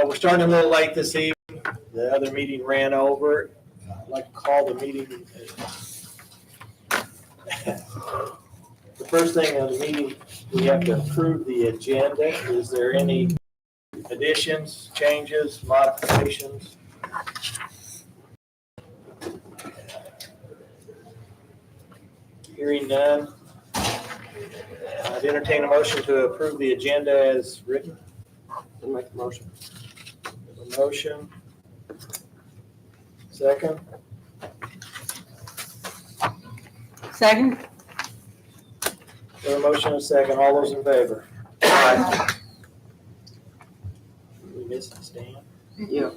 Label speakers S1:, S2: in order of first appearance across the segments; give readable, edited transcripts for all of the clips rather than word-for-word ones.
S1: We're starting a little late this evening. The other meeting ran over. I'd like to call the meeting. The first thing on the meeting, we have to approve the agenda. Is there any additions, changes, modifications? Hearing none. I'd entertain a motion to approve the agenda as written.
S2: I'll make a motion.
S1: A motion. Second.
S3: Second?
S1: A motion and a second. All those in favor? We missing Stan?
S2: Yeah.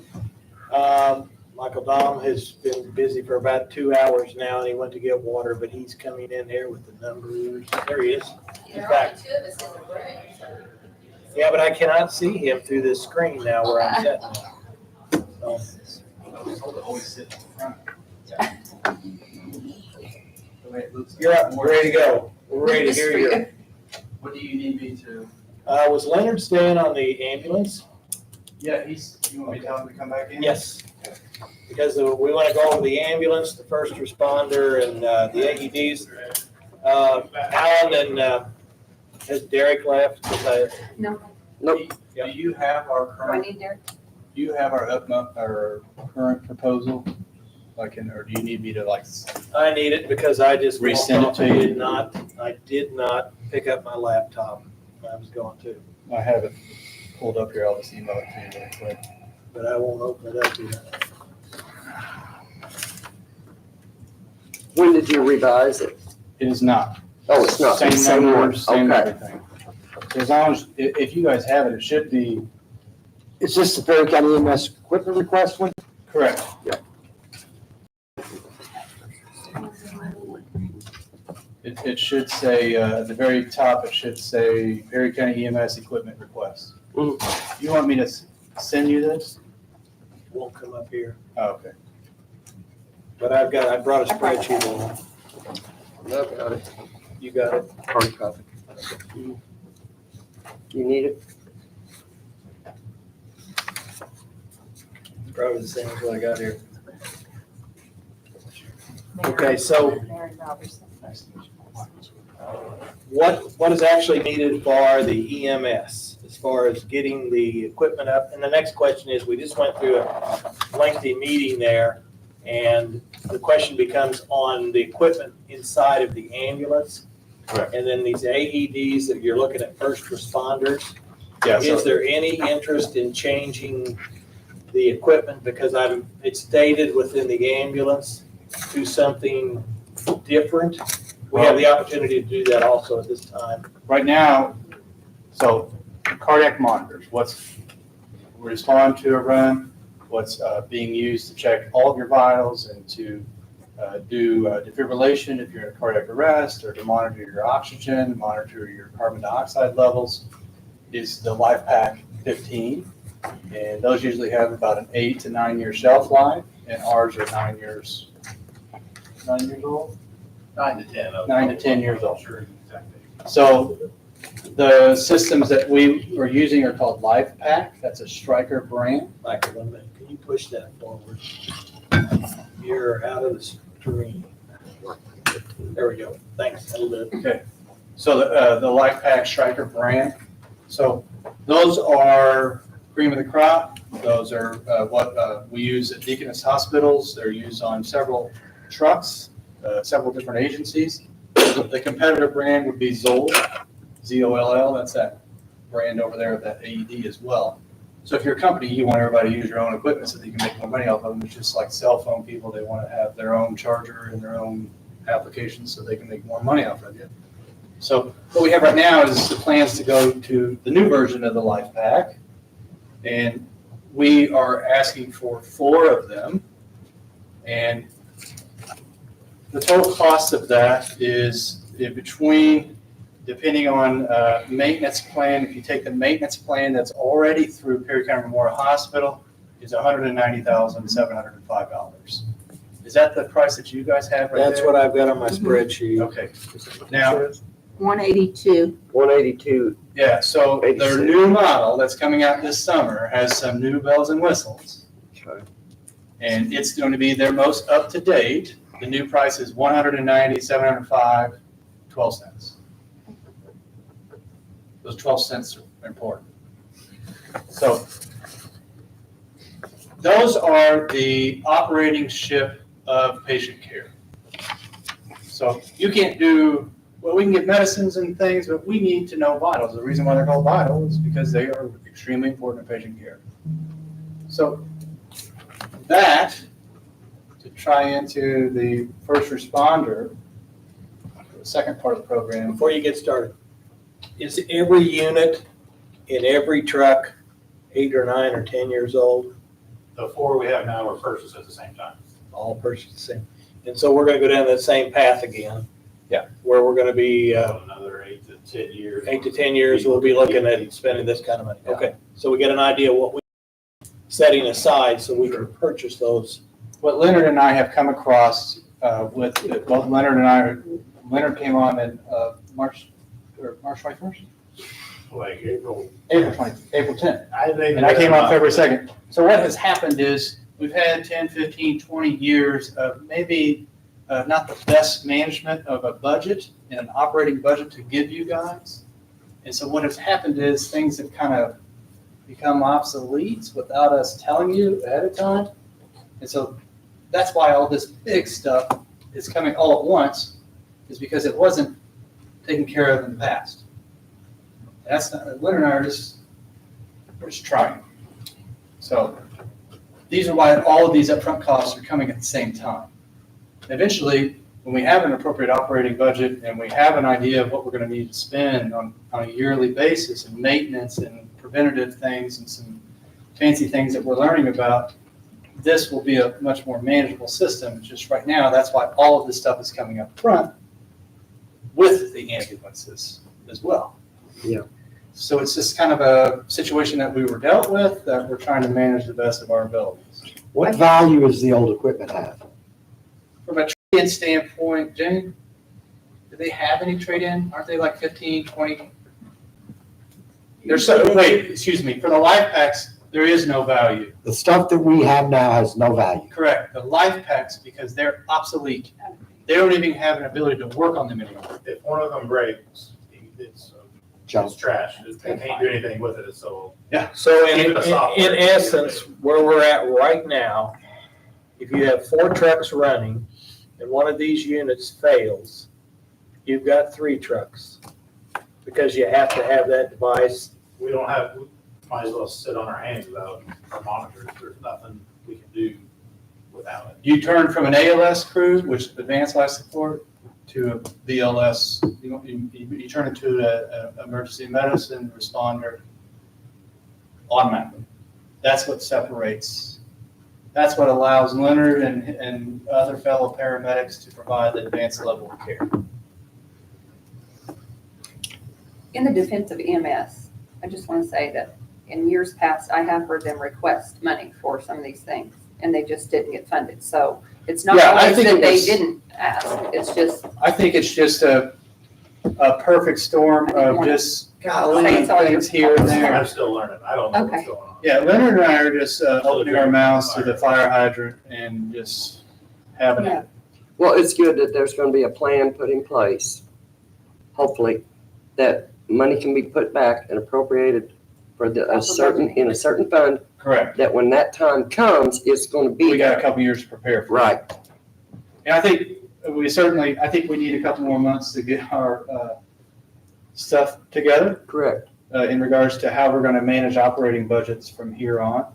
S1: Michael Dom has been busy for about 2 hours now, and he went to get water, but he's coming in here with the numbers. There he is. In fact, yeah, but I cannot see him through this screen now where I'm sitting. So, you're up. We're ready to go. We're ready to hear you.
S4: What do you need me to?
S1: Was Leonard staying on the ambulance?
S4: Yeah, you want me to tell him to come back in?
S1: Yes. Because we want to go over the ambulance, the first responder, and the AEDs. Alan and has Derek left?
S3: No.
S2: Nope.
S4: Do you have our
S3: Do I
S4: current?
S3: need Derek?
S4: Do you have our current proposal? Or do you need me to
S1: I need it because I just
S4: Resend it to you.
S1: I did not pick up my laptop. I was going to,
S4: I have it pulled up here. I'll just email it to you really quick.
S1: but I won't open it up yet.
S2: When did you revise it?
S4: It is not.
S2: Oh, it's not.
S4: Same
S2: the same
S4: numbers,
S2: one.
S4: same
S2: Okay.
S4: everything. So as long as, if you guys have it, it should be
S2: Is this the Perry County EMS equipment request one?
S4: correct.
S2: Yeah.
S4: It should say, at the very top, it should say Perry County EMS equipment request.
S2: Mhm.
S4: You want me to send you this?
S1: Won't come up here,
S4: Oh, okay.
S1: but I brought a spreadsheet along.
S2: I've got it.
S1: You got it?
S2: Hard copy. You need it?
S1: Probably the same as what I got here. Okay, so what is actually needed for the EMS as far as getting the equipment up? And the next question is, we just went through a lengthy meeting there, and the question becomes on the equipment inside of the ambulance.
S4: Correct.
S1: And then these AEDs that you're looking at first responders.
S4: Yeah,
S1: Is
S4: so
S1: there any interest in changing the equipment? Because it's stated within the ambulance to something different. We have the opportunity to do that also at this time.
S4: right now, so cardiac monitors, what's respond to a run, what's being used to check all of your vitals and to do defibrillation if you're in a cardiac arrest, or to monitor your oxygen, monitor your carbon dioxide levels, is the LifePak 15. And those usually have about an 8 to 9 year shelf life, and ours are 9 years old?
S5: 9 to 10.
S4: 9 to 10 years old. So the systems that we are using are called LifePak. That's a Stryker brand.
S1: Michael, 1 minute. Can you push that forward? You're out of the screen. There we go. Thanks. That'll do it.
S4: Okay. So the LifePak Stryker brand. So those are cream of the crop. Those are what we use at Deaconess hospitals. They're used on several trucks, several different agencies. The competitor brand would be Zoll, Z-O-L-L. That's that brand over there, that AED as well. So if you're a company, you want everybody to use your own equipment so that you can make more money off of them. It's just like cell phone people. They want to have their own charger and their own applications so they can make more money off of you. So what we have right now is the plans to go to the new version of the LifePak. And we are asking for 4 of them. And the total cost of that is between, depending on maintenance plan, if you take the maintenance plan that's already through Perry County Memorial Hospital, is $190,705. Is that the price that you guys have right there?
S1: That's what I've got on my spreadsheet.
S4: Okay. Now,
S3: 182.
S2: 182,
S4: Yeah, so their
S2: 86.
S4: new model that's coming out this summer has some new bells and whistles.
S2: Okay.
S4: And it's going to be their most up-to-date. The new price is $190, $705, 12 cents. Those 12 cents are important. So those are the operating ship of patient care. So you can't do, well, we can get medicines and things, but we need to know vitals. The reason why they're called vital is because they are extremely important to patient care. So that, to try into the first responder, the second part of the program.
S1: Before you get started, is every unit in every truck 8 or 9 or 10 years old?
S5: The 4 we have now were purchased at the same time.
S1: All purchased the same. And so we're gonna go down that same path again.
S4: Yeah.
S1: Where we're gonna be,
S5: Another 8 to 10 years.
S1: 8 to 10 years, we'll be looking at spending this kind of money.
S4: Yeah.
S1: Okay, so we get an idea what we're setting aside so we can purchase those.
S4: What Leonard and I have come across with, both Leonard and I, Leonard came on in March 21st?
S5: Like April.
S4: April 10th.
S5: And
S4: And I came on February 2nd. So what has happened is we've had 10, 15, 20 years of maybe not the best management of a budget and an operating budget to give you guys. And so what has happened is things have kind of become obsolete without us telling you ahead of time. And so that's why all this big stuff is coming all at once, is because it wasn't taken care of in the past. That's not, Leonard and I we're just trying. So these are why all of these upfront costs are coming at the same time. Eventually, when we have an appropriate operating budget and we have an idea of what we're going to need to spend on a yearly basis and maintenance and preventative things and some fancy things that we're learning about, this will be a much more manageable system. Just right now, that's why all of this stuff is coming up front with the ambulances as well.
S2: Yeah.
S4: So it's just kind of a situation that we were dealt with that we're trying to manage the best of our abilities.
S2: what value does the old equipment have?
S4: From a trade-in standpoint, Jane, do they have any trade-in? Aren't they like 15, 20? There's so, wait, excuse me, for the life packs, there is no value.
S2: The stuff that we have now has no value.
S4: Correct, the life packs, because they're obsolete. They don't even have an ability to work on them anymore.
S5: If one of them breaks, it's trash. They can't do anything with it, so.
S1: So in
S5: Even the software.
S1: essence, where we're at right now, if you have 4 trucks running and one of these units fails, you've got 3 trucks. Because you have to have that device.
S5: We don't have, we might as well sit on our hands without our monitors. There's nothing we can do without it.
S4: You turn from an ALS crew, which is advanced life support, to a BLS. You turn it to an emergency medicine responder automatically. That's what separates. That's what allows Leonard and other fellow paramedics to provide the advanced level of care.
S3: In the defense of EMS, I just want to say that in years past, I have heard them request money for some of these things, and they just didn't get funded. So it's not
S4: Yeah, I
S3: always
S4: think
S3: that
S4: it
S3: they
S4: was-
S3: didn't ask. It's just,
S4: I think it's just a perfect storm of just golly
S3: Say it's all your
S4: things here and there.
S5: I'm still learning. I don't know what's
S3: Okay.
S5: going on.
S4: Yeah, Leonard and I are just opening our mouths to the fire hydrant and just having
S3: Yeah.
S4: it.
S6: Well, it's good that there's going to be a plan put in place, hopefully, that money can be put back and appropriated for in a certain fund,
S4: Correct.
S6: that when that time comes, it's going to be
S4: We got a
S6: there.
S4: couple years to prepare for it.
S6: Right.
S4: And I think we need a couple more months to get our stuff together
S6: Correct.
S4: in regards to how we're going to manage operating budgets from here on.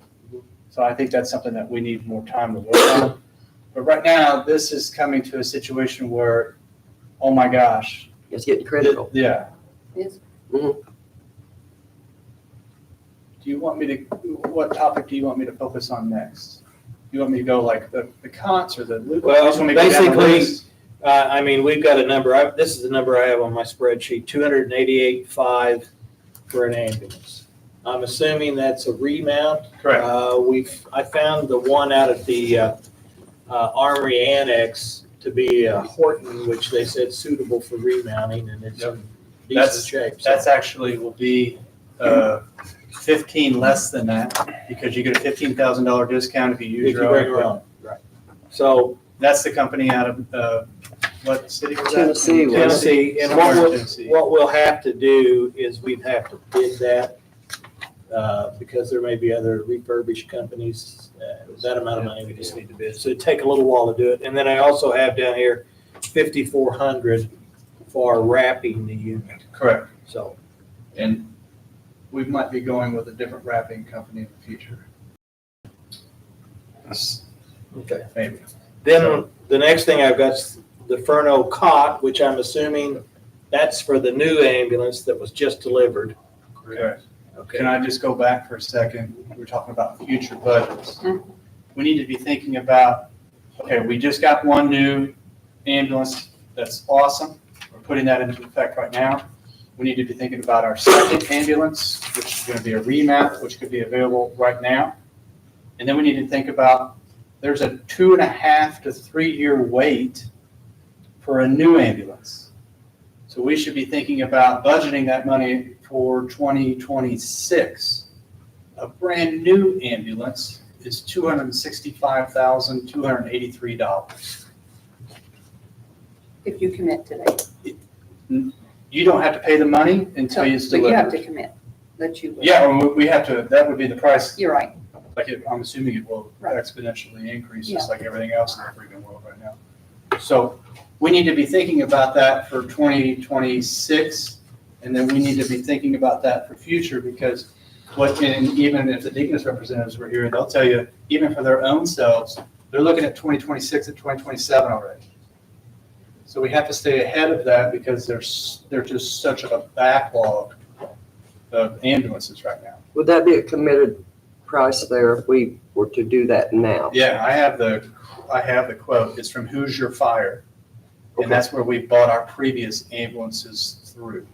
S4: So I think that's something that we need more time to work on. But right now, this is coming to a situation where, oh my gosh.
S6: It's getting critical.
S4: Yeah.
S3: Yes.
S6: Mhm.
S4: Do you want me to, what topic do you want me to focus on next? You want me to go like the cons or the loop?
S1: Well,
S4: You just want me to go down the
S1: basically,
S4: list?
S1: I mean, we've got a number, this is the number I have on my spreadsheet, 288.5 for an ambulance. I'm assuming that's a remount.
S4: Correct.
S1: I found the one out at the Armory Annex to be a Horton, which they said suitable for remounting, and it's
S4: Yep.
S1: decent shape. so.
S4: That's actually will be 15 less than that, because you get a $15,000 discount if you use
S1: If you
S4: your
S1: bring
S4: own.
S1: your own, right. So
S4: That's the company out of, what city was that?
S6: Tennessee, wasn't it?
S1: Tennessee, and
S4: Somewhere in Tennessee.
S1: what we'll have to do is we'd have to bid that, because there may be other refurbished companies, that amount of money we just need to bid. So it'd take a little while to do it. And then I also have down here 5,400 for wrapping the unit,
S4: Correct.
S1: so.
S4: And we might be going with a different wrapping company in the future.
S1: Okay.
S4: Maybe.
S1: Then the next thing I've got is the Furno cot, which I'm assuming that's for the new ambulance that was just delivered.
S4: Correct.
S1: Okay.
S4: Can I just go back for a second? We're talking about future budgets.
S3: Mhm.
S4: We need to be thinking about, okay, we just got one new ambulance. That's awesome. We're putting that into effect right now. We need to be thinking about our second ambulance, which is going to be a remount, which could be available right now. And then we need to think about, there's a 2.5 to 3 year wait for a new ambulance. So we should be thinking about budgeting that money for 2026. A brand new ambulance is $265,283.
S3: If you commit today.
S4: You don't have to pay the money until it's
S3: But you have to
S4: delivered.
S3: commit that you will.
S4: Yeah, or we have to, that would be the price.
S3: You're right.
S4: I'm assuming it will
S3: Right.
S4: exponentially increase, just like everything else in the freaking world right now. So we need to be thinking about that for 2026, and then we need to be thinking about that for future, because and even if the Deaconess representatives were here, they'll tell you, even for their own selves, they're looking at 2026 and 2027 already. So we have to stay ahead of that, because there's just such a backlog of ambulances right now.
S6: Would that be a committed price there if we were to do that now?
S4: Yeah, I have the quote. It's from Hoosier Fire. And that's where we bought our previous ambulances through.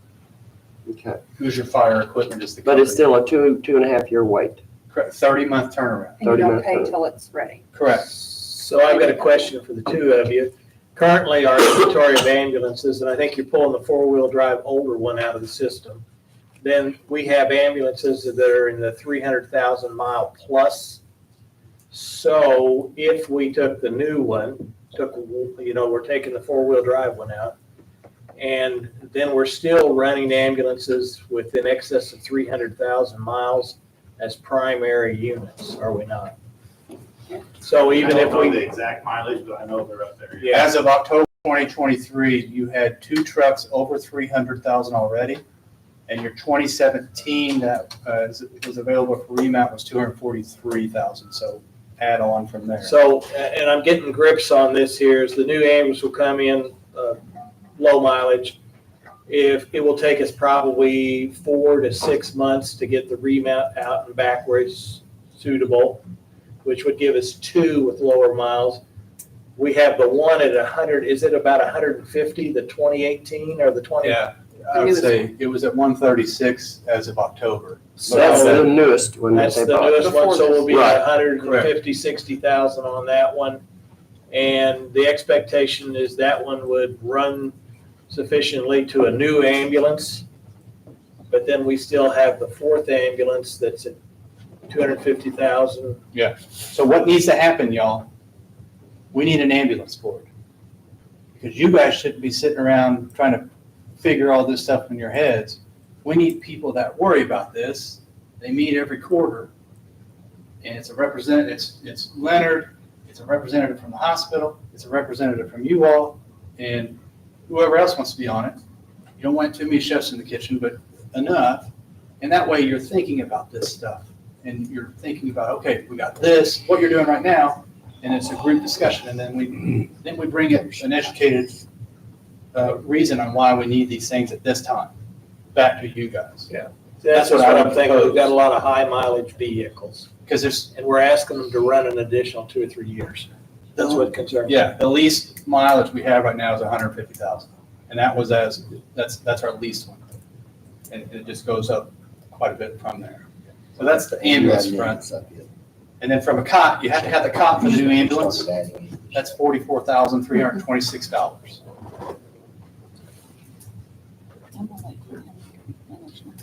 S6: Okay,
S4: Hoosier Fire Equipment is the
S6: but
S4: company.
S6: it's still a 2.5 year wait.
S4: Correct, 30-month turnaround.
S3: And you
S6: 30
S3: don't
S6: minutes
S3: pay
S6: early.
S3: till it's ready.
S4: Correct.
S1: So I've got a question for the two of you. Currently, our inventory of ambulances, and I think you're pulling the four-wheel drive older one out of the system. Then we have ambulances that are in the 300,000 mile plus. So if we took the new one, we're taking the four-wheel drive one out, and then we're still running ambulances with in excess of 300,000 miles as primary units, are we not? So even if
S5: I don't know the
S1: we,
S5: exact mileage, but I know they're up there.
S1: Yeah.
S4: As of October 2023, you had 2 trucks over 300,000 already. And your 2017 that was available for remount was 243,000. So add on from there.
S1: so, and I'm getting grips on this here, is the new ambulance will come in, low mileage. If it will take us probably 4 to 6 months to get the remount out and back where it's suitable, which would give us 2 with lower miles. We have the one at 100, is it about 150, the 2018 or the 20?
S4: Yeah, I would say it was at 136 as of October.
S1: So
S6: That's the newest one that
S1: that's
S6: they
S1: the
S6: bought.
S1: newest one, so we'll be
S6: Right.
S1: at 150, 60,000 on that one. And the expectation is that one would run sufficiently to a new ambulance. But then we still have the fourth ambulance that's at 250,000.
S4: So what needs to happen, y'all? We need an ambulance board. Because you guys shouldn't be sitting around trying to figure all this stuff in your heads. We need people that worry about this. They meet every quarter. And it's a representative, it's Leonard, it's a representative from the hospital, it's a representative from you all, and whoever else wants to be on it. You don't want too many chefs in the kitchen, but enough. And that way you're thinking about this stuff. And you're thinking about, okay, we got this, what you're doing right now, and it's a group discussion. And then we bring it an educated reason on why we need these things at this time, back to you guys.
S1: That's what I'm thinking. We've got a lot of high mileage vehicles,
S4: Because there's,
S1: and we're asking them to run an additional 2 or 3 years. That's what concerns me.
S4: yeah, the least mileage we have right now is 150,000. And that was that's our least one. And it just goes up quite a bit from there. So that's the ambulance front. And then from a cot, you have to have the cot for the new ambulance. That's $44,326.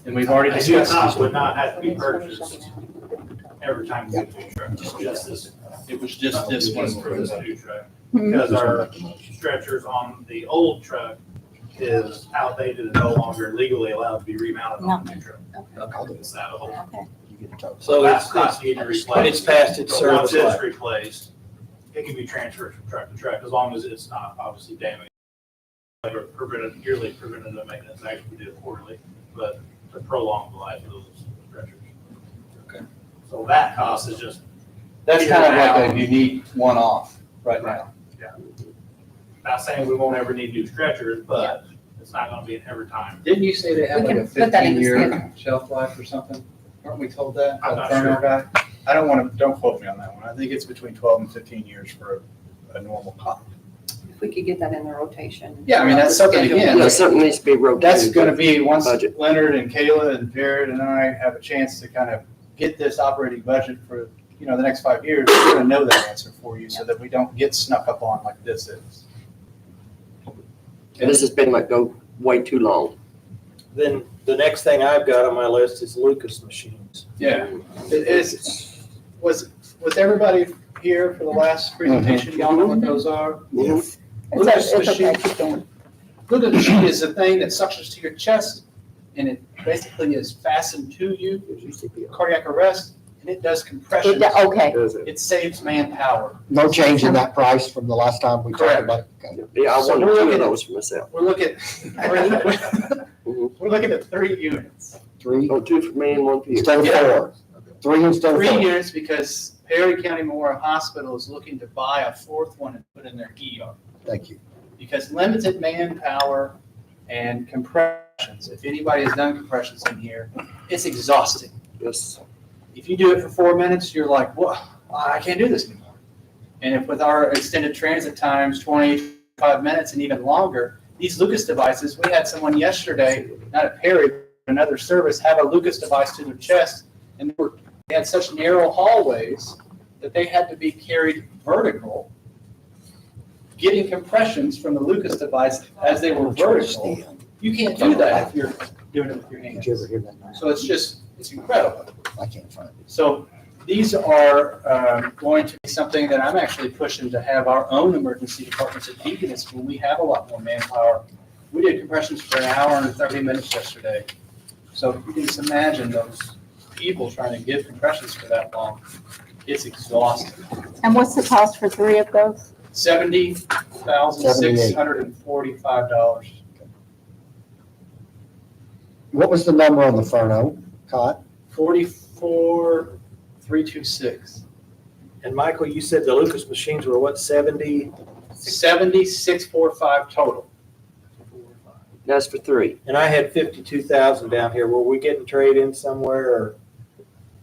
S4: And we've already
S5: A new
S4: discussed
S5: top
S4: this.
S5: would not have to be purchased every time you get a new truck. Just this,
S4: It was just this one.
S5: for this new truck. Because our stretchers on the old truck is outdated and no longer legally allowed to be remounted on the new truck. It's that old.
S1: So
S5: That's
S1: it's,
S5: not needed replaced.
S1: it's past its
S5: But once
S1: service
S5: it's
S1: life.
S5: replaced, it can be transferred from truck to truck, as long as it's not obviously damaged. Like yearly preventative maintenance, actually we do it quarterly, but to prolong the life of those stretchers.
S1: Okay.
S5: So that cost is just,
S4: That's kind of like a unique one-off right now.
S5: not saying we won't ever need new stretchers, but it's not gonna be an every time.
S4: Didn't you say they have
S3: We
S4: like a
S3: can put that in the
S4: 15-year
S3: schedule.
S4: shelf life or something? Aren't we told that?
S5: I'm not
S4: by the Furno
S5: sure.
S4: guy? I don't quote me on that one. I think it's between 12 and 15 years for a normal cop.
S3: If we could get that in the rotation.
S4: Yeah, I mean, that's something, again,
S6: That something needs to be rotated.
S4: that's gonna be, once
S6: Budget.
S4: Leonard and Kayla and Jared and I have a chance to kind of get this operating budget for, the next 5 years, we're gonna know that answer for you so that we don't get snuck up on like this is.
S6: This has been like go way too long.
S1: Then the next thing I've got on my list is Lucas machines.
S4: Yeah, was everybody here for the last presentation? Y'all know what those are?
S6: Mhm.
S4: Lucas machine. Lucas machine is a thing that suctions to your chest, and it basically is fastened to you, cardiac arrest, and it does compression.
S7: Okay,
S6: Does it?
S4: It saves manpower.
S2: No change in that price from the last time we talked
S4: Correct.
S2: about it? Okay.
S6: Yeah, I
S4: So
S6: wanted
S4: we're
S6: 2 of
S4: looking at-
S6: those for myself.
S4: We're looking at 3 units.
S2: 3
S6: Oh, 2 for me and 1 for you.
S2: instead of
S4: Yeah.
S2: 4. 3 instead of
S4: 3
S2: 4.
S4: units because Perry County Memorial Hospital is looking to buy a 4th one and put in their ER.
S2: Thank you.
S4: Because limited manpower and compressions, if anybody has done compressions in here, it's exhausting.
S6: Yes.
S4: If you do it for 4 minutes, you're like, well, I can't do this anymore. And if with our extended transit times, 25 minutes and even longer, these Lucas devices, we had someone yesterday, not at Perry, but another service, have a Lucas device to their chest, and they had such narrow hallways that they had to be carried vertical, getting compressions from the Lucas device as they were vertical. You can't do that if you're doing it with your hands.
S2: Did you ever hear that?
S4: So it's incredible.
S2: I can't find it.
S4: So these are going to be something that I'm actually pushing to have our own emergency departments at Deaconess when we have a lot more manpower. We did compressions for an hour and 30 minutes yesterday. So you can just imagine those people trying to give compressions for that long. It's exhausting.
S7: and what's the cost for 3 of those?
S4: $70,645.
S2: What was the number on the Furno cot?
S4: 44,326.
S1: And Michael, you said the Lucas machines were what, 70?
S4: 76,445 total.
S6: That's for 3.
S1: And I had 52,000 down here. Were we getting trade-in somewhere or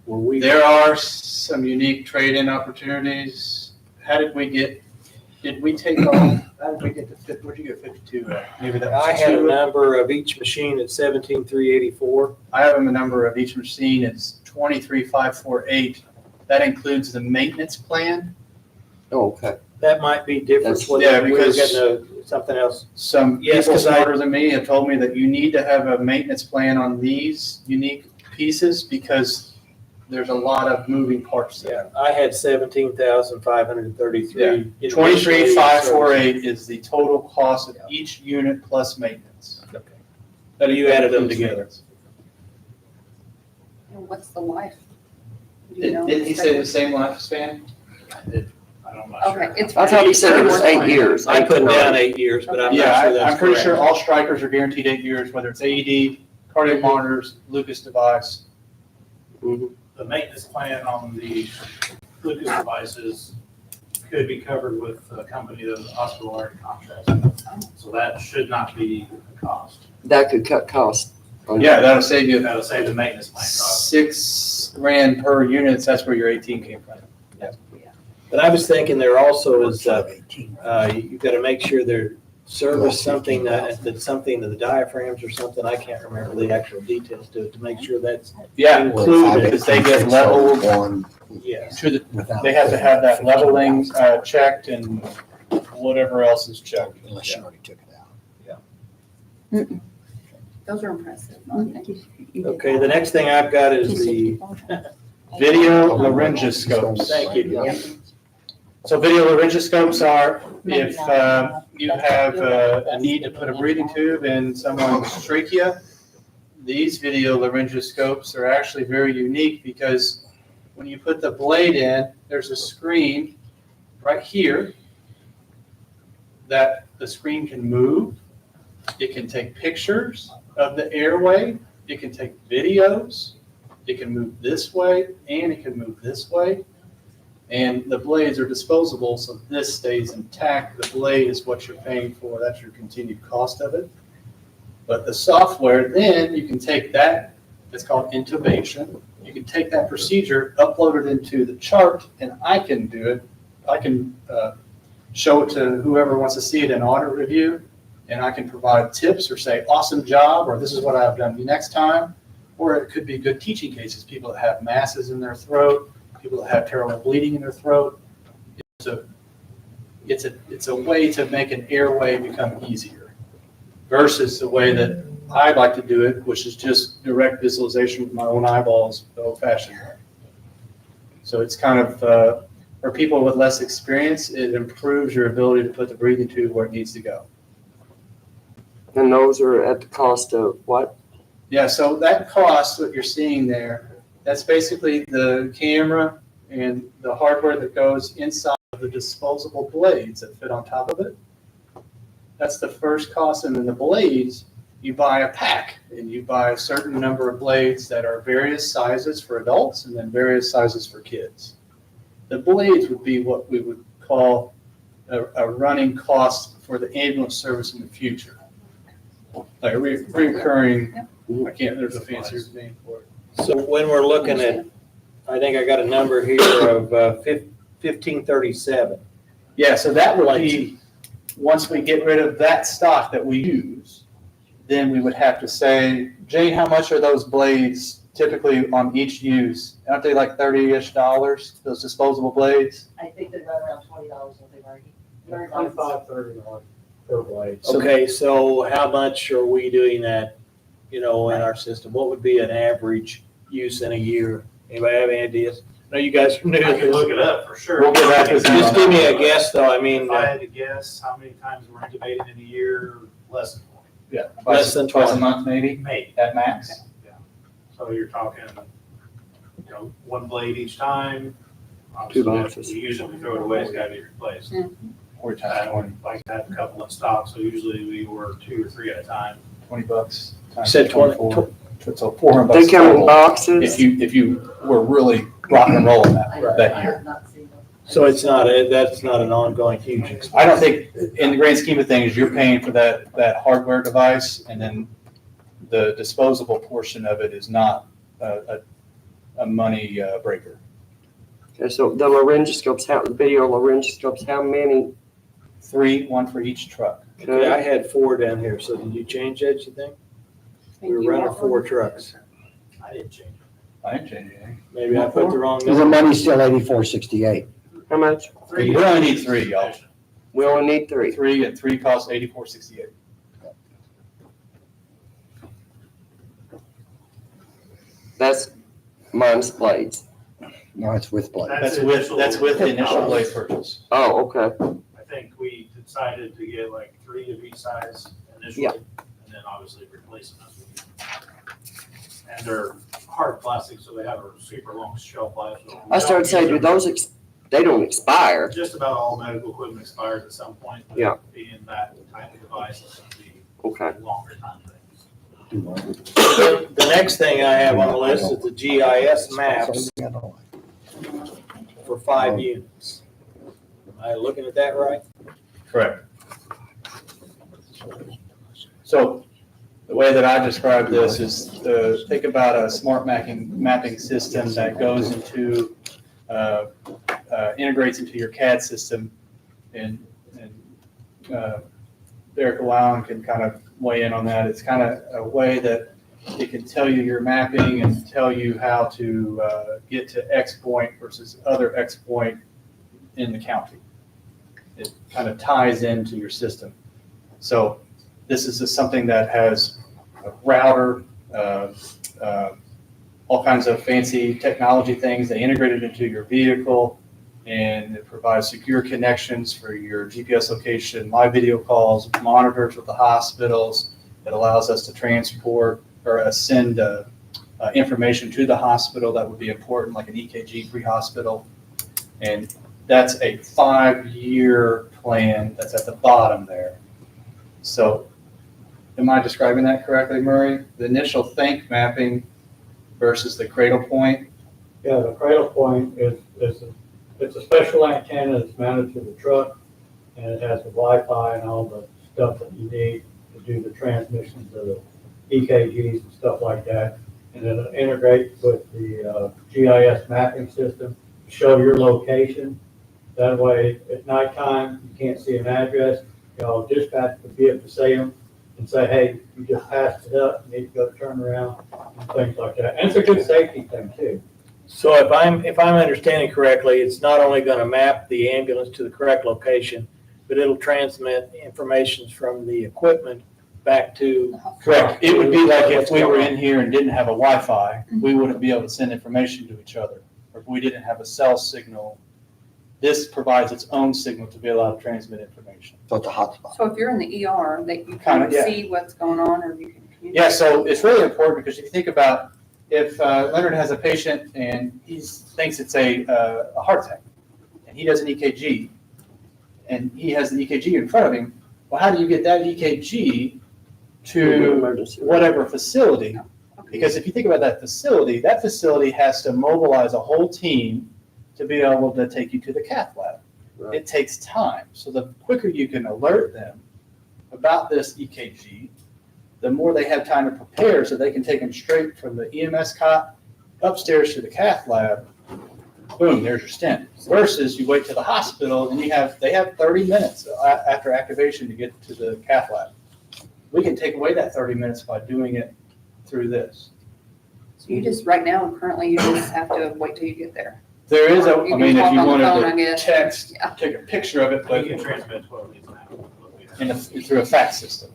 S1: were we?
S4: There are some unique trade-in opportunities. How did we take off, how did we get to 50, where'd you get 52 at? Maybe that was
S1: I had a
S4: 2.
S1: number of each machine at 17,384.
S4: I have a number of each machine, it's 23,548. That includes the maintenance plan.
S6: Oh, okay.
S1: That might be different.
S6: That's-
S1: whether
S4: yeah,
S1: we were
S4: because-
S1: getting something else.
S4: Some
S1: Yes,
S4: people
S1: 'cause I-
S4: smarter than me have told me that you need to have a maintenance plan on these unique pieces because there's a lot of moving parts there.
S1: Yeah, I had 17,533.
S4: 23,548 is the total cost of each unit plus maintenance.
S1: But you added them
S4: includes
S1: together.
S4: maintenance.
S3: And what's the life? Do you know?
S4: Didn't he say the same lifespan?
S5: I'm not sure.
S3: Okay, it's.
S6: I thought he said it was 8 years.
S1: I put
S6: 8 to
S1: down
S6: 9.
S1: 8 years, but I'm
S4: Yeah,
S1: not sure that's
S4: I'm pretty sure
S1: correct.
S4: all strikers are guaranteed 8 years, whether it's AED, cardiac monitors, Lucas device.
S6: Mhm.
S5: The maintenance plan on the Lucas devices could be covered with a company that the hospital already contracts with. So that should not be a cost.
S6: That could cut costs. on-
S4: Yeah, that'll save you
S5: That'll save the maintenance plan cost.
S4: $6,000 per unit. That's where your 18 came from.
S1: But I was thinking there also is, you've got to make sure they're service something that's something to the diaphragms or something. I can't remember the actual details to it, to make sure that's
S4: Yeah,
S1: included.
S4: because they get leveled
S2: One
S1: Yes.
S4: to the,
S2: without.
S4: they have to have that leveling checked and whatever else is checked.
S2: Unless you already took it out.
S3: Those are impressive. Thank you.
S1: Okay, the next thing I've got is the,
S4: Video laryngoscopes.
S1: thank you.
S4: So video laryngoscopes are if you have a need to put a breathing tube in someone's trachea. These video laryngoscopes are actually very unique because when you put the blade in, there's a screen right here that the screen can move. It can take pictures of the airway. It can take videos. It can move this way and it can move this way. And the blades are disposable, so this stays intact. The blade is what you're paying for. That's your continued cost of it. But the software, then you can take that, it's called intubation. You can take that procedure, upload it into the chart, and I can do it. I can show it to whoever wants to see it in audit review, and I can provide tips or say, awesome job, or this is what I've done next time. Or it could be good teaching cases, people that have masses in their throat, people that have terrible bleeding in their throat. It's a way to make an airway become easier versus the way that I like to do it, which is just direct visualization with my own eyeballs, the old-fashioned way. So it's kind of, for people with less experience, it improves your ability to put the breathing tube where it needs to go.
S6: And those are at the cost of what?
S4: Yeah, so that cost, what you're seeing there, that's basically the camera and the hardware that goes inside of the disposable blades that fit on top of it. That's the first cost, and then the blades, you buy a pack, and you buy a certain number of blades that are various sizes for adults and then various sizes for kids. The blades would be what we would call a running cost for the ambulance service in the future. Like a recurring, there's a fancier name for it.
S1: So when we're looking at, I think I got a number here of 1537.
S4: Yeah, so that would be, once we get rid of that stock that we use, then we would have to say, Jane, how much are those blades typically on each use? Aren't they like $30-ish, those disposable blades?
S8: I think they run around $20, I think, already.
S5: $25, $30 per blade.
S1: Okay, so how much are we doing that, in our system? What would be an average use in a year? Anybody have any ideas? I know you guys are new
S5: I
S1: to
S5: can look
S1: this.
S5: it up for sure.
S4: We'll get back to that.
S1: Just give me a guess, though. I mean,
S5: If I had to guess how many times we're intubated in a year, less than 20.
S4: Yeah.
S1: Less than
S4: twice a
S1: 20.
S4: month, maybe,
S5: Maybe.
S4: at max.
S5: Yeah. So you're talking, one blade each time.
S6: Two
S5: Obviously,
S6: boxes.
S5: we use it, we throw it away, it's gotta be replaced.
S4: Or times 20,
S5: Like to have a couple in stock, so usually we order 2 or 3 at a time.
S4: $20.
S1: you
S4: times
S1: said 20.
S4: 24. So $400.
S6: They come in
S4: total.
S6: boxes?
S4: If you were really rock and rolling
S8: I
S4: that year.
S8: have not seen them.
S1: So it's not, that's not an ongoing huge expense.
S4: I don't think, in the grand scheme of things, you're paying for that hardware device, and then the disposable portion of it is not a money breaker.
S6: Okay, so the laryngoscopes, video laryngoscopes, how many?
S4: 3, 1 for each truck.
S1: Okay, I had 4 down here, so did you change that, you think? We were running 4 trucks.
S5: I didn't change it.
S4: I didn't change anything.
S1: Maybe I put the wrong
S2: Because the
S1: number.
S2: money's still 8468.
S6: How much?
S4: We only need 3, y'all.
S6: We only need 3.
S4: 3, and 3 costs $84.68.
S6: That's minus blades.
S2: No, it's with blade.
S4: That's with the initial blade purchase.
S6: Oh, okay.
S5: I think we decided to get like 3 of each size initially,
S6: Yeah.
S5: and then obviously replace them as we need. And they're hard plastic, so they have a super long shelf life. So we
S6: I started
S5: don't
S6: saying,
S5: use
S6: do
S5: them.
S6: those, they don't expire.
S5: Just about all medical equipment expires at some point. but
S6: Yeah.
S5: Being that type of device, it's going to be
S6: Okay.
S5: longer time things.
S1: The next thing I have on the list is the GIS maps for 5 units. Am I looking at that right?
S4: Correct. So the way that I describe this is think about a smart mapping system that goes into, integrates into your CAD system, and Derek Allowen can kind of weigh in on that. It's kind of a way that it can tell you your mapping and tell you how to get to X point versus other X point in the county. It kind of ties into your system. So this is just something that has a router, all kinds of fancy technology things. They integrate it into your vehicle, and it provides secure connections for your GPS location, live video calls, monitors with the hospitals. It allows us to transport or send information to the hospital that would be important, like an EKG pre-hospital. And that's a 5-year plan that's at the bottom there. So am I describing that correctly, Murray? The initial think mapping versus the cradle point?
S9: Yeah, the cradle point it's a special antenna that's mounted to the truck, and it has the Wi-Fi and all the stuff that you need to do the transmissions of the EKGs and stuff like that. And it'll integrate with the GIS mapping system, show your location. That way, at nighttime, you can't see an address, dispatch would be able to see them and say, hey, you just passed it up, you need to go turn around, and things like that. And it's a good safety thing too.
S1: So if I'm understanding correctly, it's not only going to map the ambulance to the correct location, but it'll transmit information from the equipment back to.
S4: Correct. It would be like if we were in here and didn't have a Wi-Fi, we wouldn't be able to send information to each other. Or if we didn't have a cell signal, this provides its own signal to be able to transmit information.
S2: So it's a hotspot.
S3: So if you're in the ER, that you
S4: Kinda,
S3: can
S4: yeah.
S3: see what's going on, or you can communicate.
S4: Yeah, so it's really important because if you think about if Leonard has a patient and he thinks it's a heart attack, and he does an EKG, and he has the EKG in front of him, well, how do you get that EKG to
S6: Emergency.
S4: whatever facility? Because if you think about that facility has to mobilize a whole team to be able to take you to the cath lab.
S6: Right.
S4: It takes time. So the quicker you can alert them about this EKG, the more they have time to prepare so they can take them straight from the EMS cot upstairs to the cath lab. Boom, there's your stent. Versus you wait to the hospital and they have 30 minutes after activation to get to the cath lab. We can take away that 30 minutes by doing it through this.
S3: So you just, right now, currently, you just have to wait till you get there.
S4: There is
S3: You can
S4: if
S3: talk
S4: you
S3: on the phone, I
S4: wanted to
S3: guess.
S4: text,
S3: Yeah.
S4: take a picture of it, but
S5: We can transmit 12 leads an hour.
S4: through a fax system.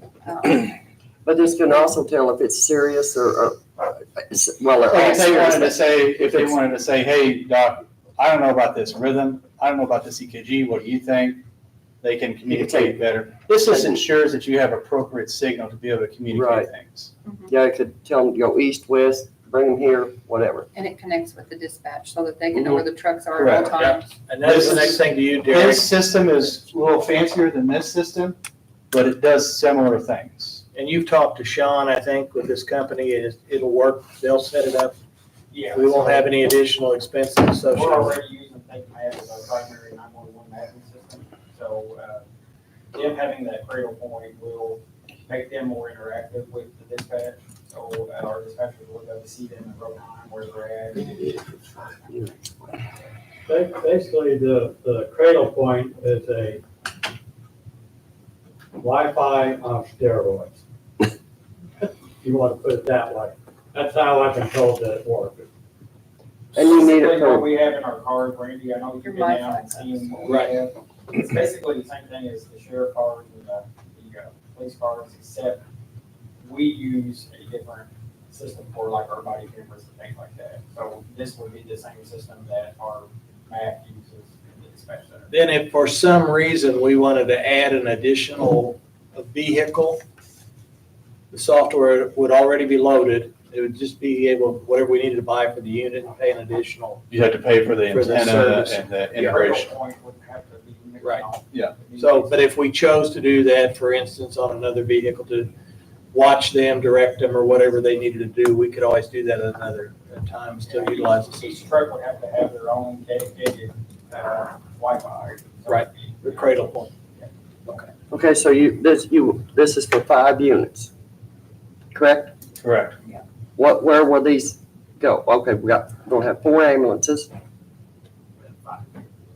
S6: But this can also tell if it's serious or well, they're
S4: Like
S6: all
S4: if they wanted to
S6: serious.
S4: say, hey, doc, I don't know about this rhythm, I don't know about this EKG, what do you think? They can communicate better. This just ensures that you have appropriate signal to be able to communicate
S6: Right.
S4: things.
S6: Yeah, it could tell them to go east, west, bring them here, whatever.
S3: And it connects with the dispatch so that they can know where the trucks are at all
S4: Correct,
S3: times.
S1: And that's the next thing to you, Derek.
S4: This system is a little fancier than this system, but it does similar things.
S1: And you've talked to Sean, I think, with this company, and it'll work, they'll set it up.
S10: Yeah.
S1: We won't have any additional expenses
S10: We're
S1: associated with it.
S10: already using ThinkMap as our primary 911 mapping system. So them having that cradle point will make them more interactive with the dispatch. So our dispatchers will be able to see them in real time where they're at.
S9: Basically, the cradle point is a Wi-Fi on steroids. You want to put it that way. That's how I've been told that it works.
S6: And you need it
S10: Basically,
S6: for-
S10: what we have in our card, Randy, I know you've been down and seen what we
S1: Right.
S10: have. It's basically the same thing as the sheriff cards and the police cards, except we use a different system for like our body cameras and things like that. So this would be the same system that our MAC uses in the dispatch center.
S1: Then if for some reason we wanted to add an additional vehicle, the software would already be loaded. It would just be able, whatever we needed to buy for the unit, and pay an additional.
S4: You have to pay for the
S1: For the
S4: antenna
S1: service.
S4: and the
S10: The
S4: integration.
S10: cradle point would have to be mixed
S1: Right.
S10: on.
S4: Yeah.
S1: So, but if we chose to do that, for instance, on another vehicle to watch them, direct them, or whatever they needed to do, we could always do that at another time, still utilize the
S10: Each
S1: system.
S10: truck would have to have their own dedicated Wi-Fi.
S1: Right. The cradle point.
S6: Okay, so this is for 5 units, correct?
S4: Correct.
S6: Where will these go? Okay, we're gonna have 4 ambulances.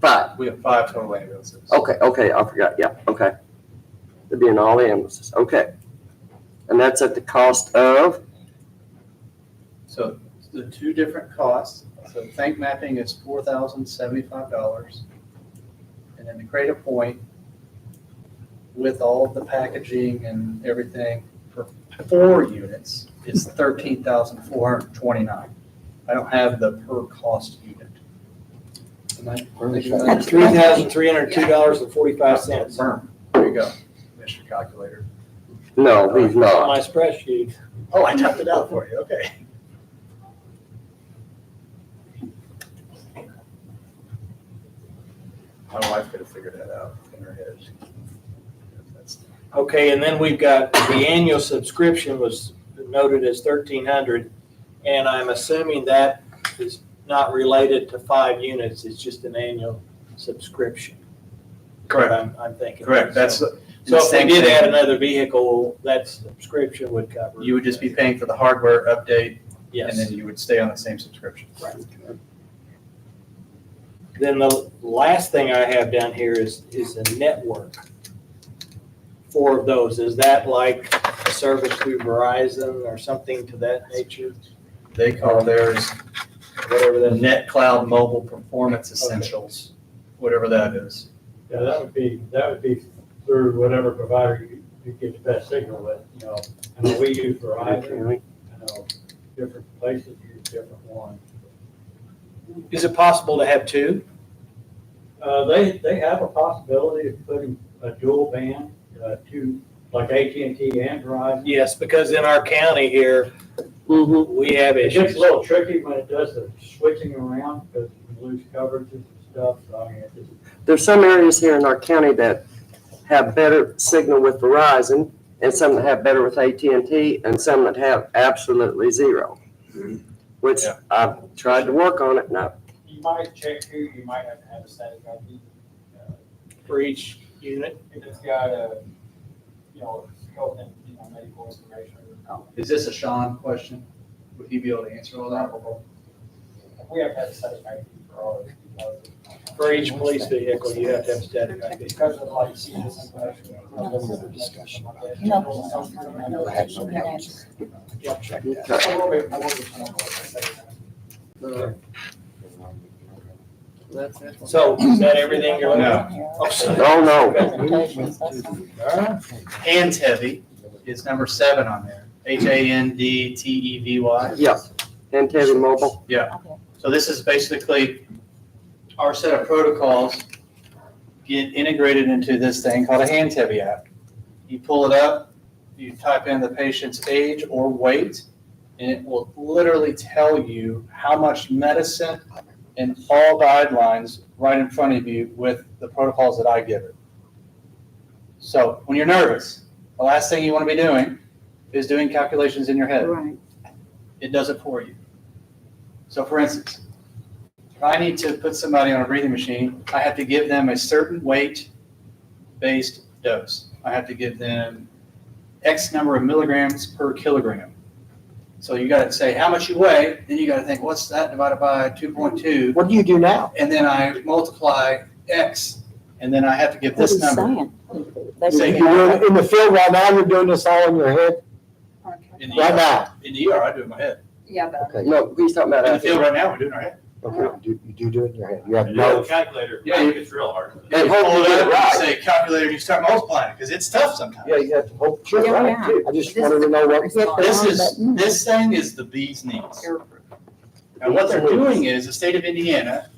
S6: 5.
S4: We have 5 total ambulances.
S6: Okay, I forgot, yeah, okay. They're being all ambulances, okay. And that's at the cost of,
S4: So the 2 different costs, so think mapping is $4,075. And then the cradle point with all of the packaging and everything for 4 units, it's 13,429. I don't have the per cost unit. Am I thinking about that?
S1: $3,302.45.
S4: Firm. There you go, Mr. Calculator.
S6: No, he's
S1: On
S6: not.
S1: my spreadsheet.
S4: Oh, I typed it out for you, okay. My wife could have figured that out in her head. That's-
S1: Okay, and then we've got the annual subscription was noted as 1,300, and I'm assuming that is not related to 5 units, it's just an annual subscription.
S4: Correct,
S1: I'm thinking.
S4: correct, that's.
S1: So if we did add another vehicle, that subscription would cover.
S4: You would just be paying for the hardware update,
S1: Yes.
S4: and then you would stay on the same subscription.
S1: Then the last thing I have down here is a network. 4 of those, is that like a service through Verizon or something to that nature?
S4: They call theirs
S1: Whatever
S4: the
S1: that,
S4: Net Cloud Mobile Performance Essentials, whatever that is.
S9: Yeah, that would be through whatever provider you get the best signal with, you know. I know we use Verizon, I know different places use different ones.
S1: is it possible to have 2?
S9: They have a possibility of putting a dual band, to, like AT&T and Verizon.
S1: Yes, because in our county here, we have
S9: It gets
S1: issues.
S9: a little tricky when it does the switching around, because you lose coverages and stuff, so I mean, it's
S6: There's some areas here in our county that have better signal with Verizon, and some that have better with AT&T, and some that have absolutely zero. Which
S4: Yeah.
S6: I've tried to work on it, now.
S10: You might check who, you might have to have a static ID.
S1: For each unit.
S10: If it's got a, health and, medical information.
S4: Is this a Sean question? Would he be able to answer all that?
S10: We have to have a static ID for all of it.
S1: For each police vehicle, you have to have static ID.
S10: Because of like CDS information.
S1: So is that everything you're looking
S4: No.
S1: at? Oh, so-
S6: Oh, no.
S1: All right.
S4: Hands Heavy is number 7 on there. HANDTEVY.
S6: Yeah, and Heavy Mobile.
S4: So this is basically our set of protocols get integrated into this thing called a Hands Heavy app. You pull it up, you type in the patient's age or weight, and it will literally tell you how much medicine and all guidelines right in front of you with the protocols that I give it. So when you're nervous, the last thing you want to be doing is doing calculations in your head.
S7: Right.
S4: It does it for you. So for instance, if I need to put somebody on a breathing machine, I have to give them a certain weight-based dose. I have to give them X number of milligrams per kilogram. So you got to say how much you weigh, then you got to think, what's that divided by 2.2?
S2: What do you do now?
S4: And then I multiply X, and then I have to give this number. Say,
S2: You're in the field right now, you're doing this all in your head?
S4: In
S2: Right
S4: the
S2: now?
S4: In the ER, I do it in my head.
S3: Yeah, but
S2: Okay.
S6: No, he's talking about
S4: In the
S6: out
S4: field
S6: here.
S4: right now, we're doing our head.
S2: Okay, you do it in your head. You have
S5: Yeah,
S2: no,
S5: the calculator,
S4: Yeah,
S5: it's real hard.
S4: You
S6: And
S4: pull
S6: hopefully
S4: it
S6: get it
S4: up and
S6: right.
S4: say calculator, and you start multiplying, because it's tough sometimes.
S2: yeah, you have to hope, sure,
S7: Yeah,
S2: right, too. I just wanted to know what.
S4: This thing is the bee's knees. And what they're doing is, the state of Indiana,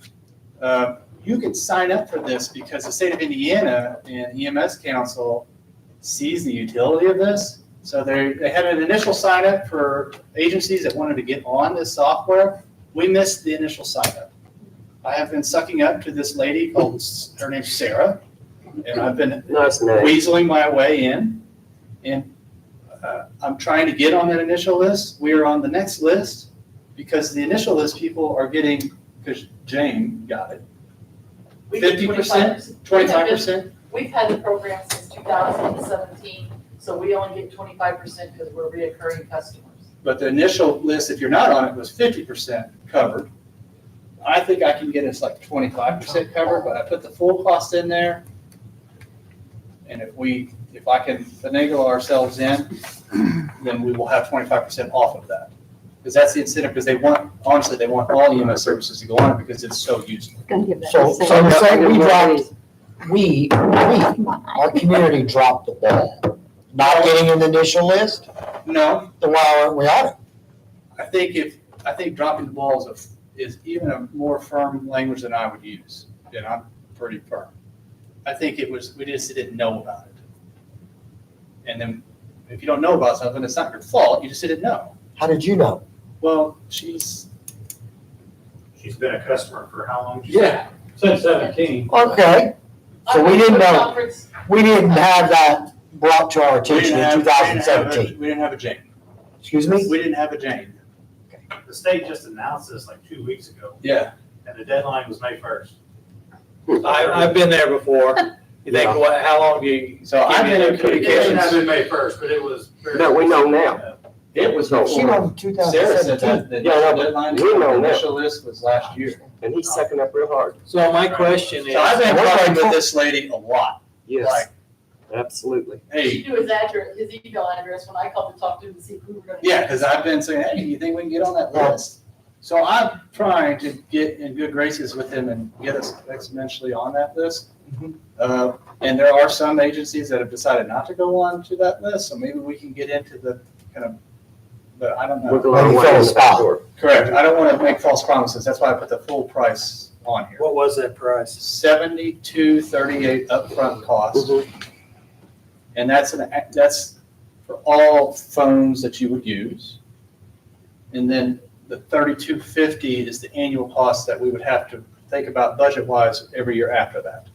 S4: you can sign up for this because the state of Indiana and EMS Council sees the utility of this. So they had an initial sign up for agencies that wanted to get on this software. We missed the initial sign up. I have been sucking up to this lady called, her name's Sarah, and I've been
S6: Nice name.
S4: weaseling my way in. And I'm trying to get on that initial list. We are on the next list because the initial list people are getting, because Jane got it.
S8: We get
S4: 50%, 25%.
S8: We've had the program since 2017, so we only get 25% because we're reoccurring customers.
S4: But the initial list, if you're not on it, was 50% covered. I think I can get us like 25% covered, but I put the full cost in there. And if I can finagle ourselves in, then we will have 25% off of that. Because that's the incentive, because they want all EMS services to go on it because it's so useful.
S7: Gonna give that
S2: So
S7: to
S2: you're
S7: Sarah.
S2: saying our community dropped the ball Not getting an initial list?
S4: No,
S2: Then why aren't we on it?
S4: I think dropping the ball is even a more firm language than I would use, and I'm pretty firm. I think we just didn't know about it. And then, if you don't know about something, it's not your fault, you just didn't know.
S2: How did you know?
S4: Well, she's.
S5: She's been a customer for how long?
S4: Yeah.
S9: Since 17.
S2: Okay, so we didn't know, we didn't have that brought to our attention in 2017.
S4: We didn't have a Jane.
S2: Excuse me?
S4: We didn't have a Jane.
S5: The state just announced this like 2 weeks ago,
S4: Yeah.
S5: and the deadline was May 1st.
S1: I've been there before. You think, how long do you?
S4: So I've been in
S5: It didn't
S4: communications.
S5: have been May 1st, but it was very.
S6: No, we know now.
S4: It was
S2: She
S4: before.
S2: know
S4: Sarah said
S2: 2017.
S4: that the
S6: Yeah, I know, but
S4: deadline,
S6: we know
S4: the
S6: now.
S4: initial list was last year.
S6: And he's sucking up real hard.
S1: So my question is.
S4: So I've been talking with this lady a lot.
S6: Yes,
S4: Like,
S6: absolutely.
S4: hey,
S8: She knew his address, his email address when I called to talk to him to see if we were gonna.
S4: yeah, because I've been saying, hey, do you think we can get on that list? So I'm trying to get in good graces with him and get us exponentially on that list. And there are some agencies that have decided not to go on to that list, so maybe we can get into the kind of, but I don't
S6: We're
S4: know.
S6: going
S2: Maybe
S6: away
S2: fill
S6: in
S2: a
S6: the back
S2: spot.
S6: door.
S4: Correct, I don't want to make false promises, that's why I put the full price on here.
S1: What was that price?
S4: $72.38 upfront cost.
S6: Mhm.
S4: And that's for all phones that you would use. And then the $32.50 is the annual cost that we would have to think about budget-wise every year after that.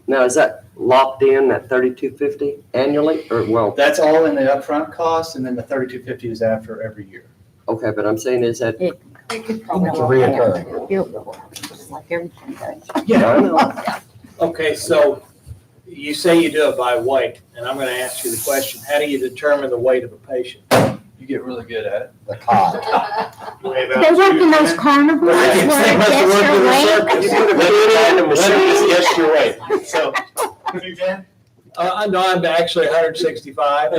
S6: Now, is that locked in at $32.50 annually, or, well,
S4: That's all in the upfront cost, and then the $32.50 is after every year.
S6: okay, but I'm saying is that,
S3: We could probably.
S2: It's a reoccurring.
S7: Just like everything does.
S6: yeah, I know.
S1: Okay, so you say you do it by weight, and I'm gonna ask you the question, how do you determine the weight of a patient?
S4: You get really good at it.
S2: The cot.
S7: They work in those carnivals where
S1: They
S7: it
S1: must have
S7: gets
S1: worked in the
S7: your
S1: circus.
S7: weight.
S6: You put a kid in the
S4: Let me
S6: machine.
S4: just guess your weight. So,
S1: No, I'm actually 165.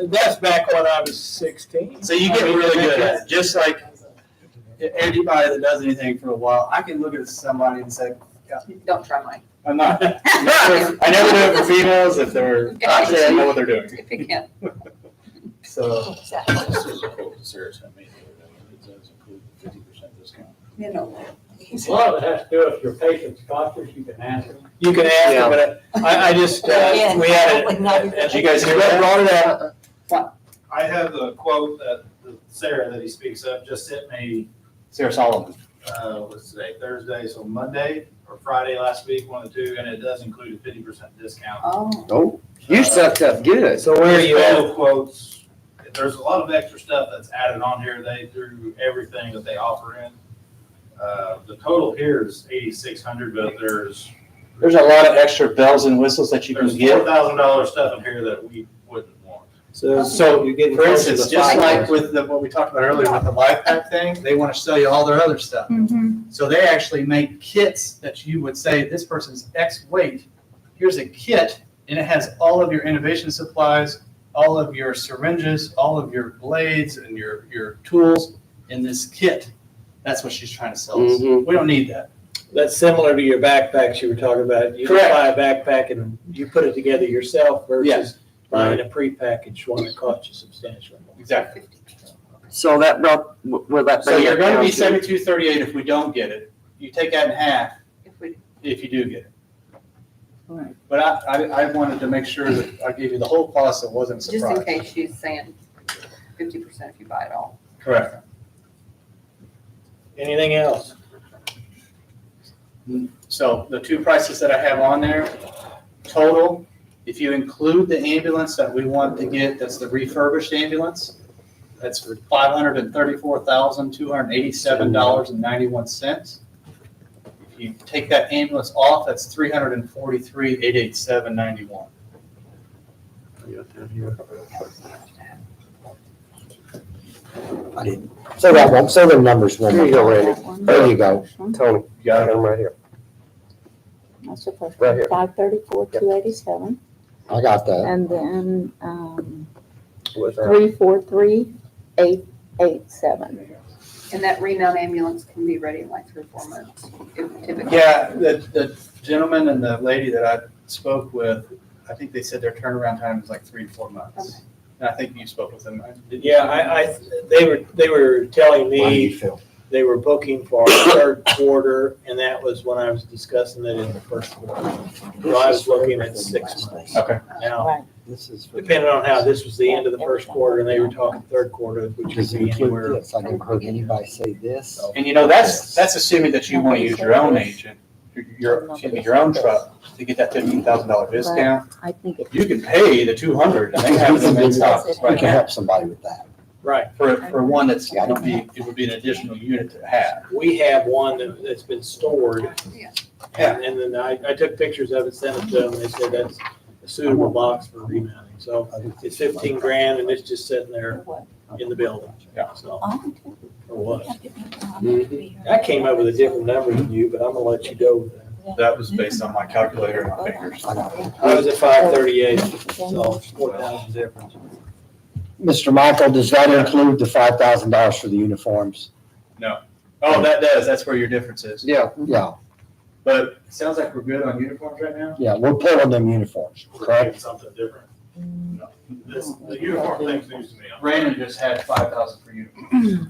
S1: That's back when I was 16.
S4: so you get really good at it, just like anybody that does anything for a while, I can look at somebody and say,
S3: Don't try mine,
S4: I'm not. I never do it for females if they're, I just know what they're doing.
S3: if you can.
S4: So,
S3: You know.
S9: A lot of it has to do with your patient's doctors, you can ask them.
S1: You can ask
S6: Yeah.
S1: them, but I just, we had it.
S4: Did you guys hear that?
S1: Brought it up.
S5: I have the quote that Sarah that he speaks of just sent me,
S4: Sarah Solomon.
S5: what's today, Thursday, so Monday or Friday last week, one of the two, and it does include a 50% discount.
S3: Oh,
S6: Oh, you sucked up good.
S1: So where are you at?
S5: Both quotes, there's a lot of extra stuff that's added on here. They threw everything that they offer in. The total here is 8,600, but there's
S4: There's a lot of extra bells and whistles that you can
S5: there's
S4: get.
S5: $4,000 stuff in here that we wouldn't want.
S4: So,
S1: you're getting
S4: for
S1: close to
S4: instance,
S1: the
S4: just like
S1: 5,000.
S4: with what we talked about earlier with the life pack thing, they want to sell you all their other stuff. So they actually make kits that you would say, this person's X weight. Here's a kit, and it has all of your innovation supplies, all of your syringes, all of your blades, and your tools in this kit. That's what she's trying to sell us.
S6: Mhm.
S4: We don't need that.
S1: That's similar to your backpacks you were talking about. You
S4: Correct.
S1: buy a backpack and you put it together yourself versus
S4: Yes.
S1: buying a prepackaged one that costs you substantially more.
S4: Exactly.
S6: So that brought, will that
S4: So
S6: bring
S4: you're
S6: it
S4: going to
S6: down
S4: be
S6: to?
S4: 7238 if we don't get it. You take that in half
S3: if we,
S4: if you do get it. But I wanted to make sure that I gave you the whole cost, so it wasn't a
S3: just in
S4: surprise.
S3: case she's saying 50% if you buy it all.
S4: Correct.
S1: Anything else?
S4: So the two prices that I have on there, total, if you include the ambulance that we want to get, that's the refurbished ambulance, that's for $534,287.91. If you take that ambulance off, that's $343,887.91.
S2: I didn't. Say that one, say the numbers one
S6: Here
S2: more
S6: you go,
S2: time.
S6: Randy.
S2: There you go.
S6: Tony, you got them right here.
S7: That's the first
S6: Right
S7: one,
S6: here.
S7: 534, 287,
S2: I got that.
S7: and then,
S6: With that.
S7: 343, 887.
S3: And that remount ambulance can be ready in like 3 or 4 months, if typically.
S4: Yeah, the gentleman and the lady that I spoke with, I think they said their turnaround time is like 3 to 4 months. And I think you spoke with them.
S1: Yeah, they were telling
S2: How do you
S1: me
S2: feel?
S1: they were booking for third quarter, and that was when I was discussing it in the first quarter. So I was looking at 6 months.
S4: Okay.
S1: Now,
S7: Right.
S2: This is for.
S1: depending on how this was the end of the first quarter, and they were talking third quarter, which
S2: Does
S1: could
S2: it
S1: be
S2: include
S1: anywhere.
S2: this? I never heard anybody say this.
S4: And that's assuming that you want to use your own agent, your own truck to get that $15,000 discount.
S7: I think it.
S4: You can pay the 200 and they have them in stock
S2: We
S4: right
S2: can
S4: now.
S2: help somebody with that.
S1: Right.
S4: For one that's, it would be an additional unit to have.
S1: We have one that's been stored.
S3: Yeah.
S1: And then I took pictures of it, sent it to them, and they said that's a suitable box for remounting. So it's 15 grand, and it's just sitting there in the building.
S4: Yeah.
S1: So,
S7: Oh,
S1: or what?
S7: okay.
S1: I came up with a different number than you, but I'm gonna let you go with that.
S4: That was based on my calculator and my fingers.
S1: I was at 538, so it's 4,000 difference.
S2: Mr. Michael, does that include the $5,000 for the uniforms?
S4: Oh, that does. That's where your difference is.
S6: Yeah,
S2: Yeah,
S4: But it sounds like we're good on uniforms right now.
S2: yeah, we're pulling them uniforms, correct?
S5: Something different. No, the uniform thing's news to me.
S4: Brandon just had 5,000 for uniforms.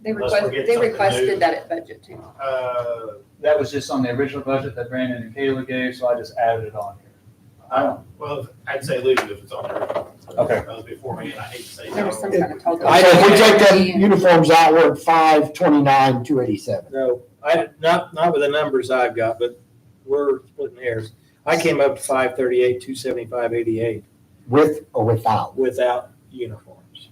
S3: They
S5: Unless we're getting something new.
S3: requested that at budget too.
S4: That was just on the original budget that Brandon and Kayla gave, so I just added it on here.
S5: Well, I'd say leave it if it's on there.
S4: Okay.
S5: That was before me, and I hate to say
S3: There was
S5: no.
S3: some kind of total.
S2: So if we take them uniforms out, we're at 529, 287.
S1: No, not with the numbers I've got, but we're splitting hairs. I came up to 538, 275, 88
S2: With or without?
S1: without uniforms.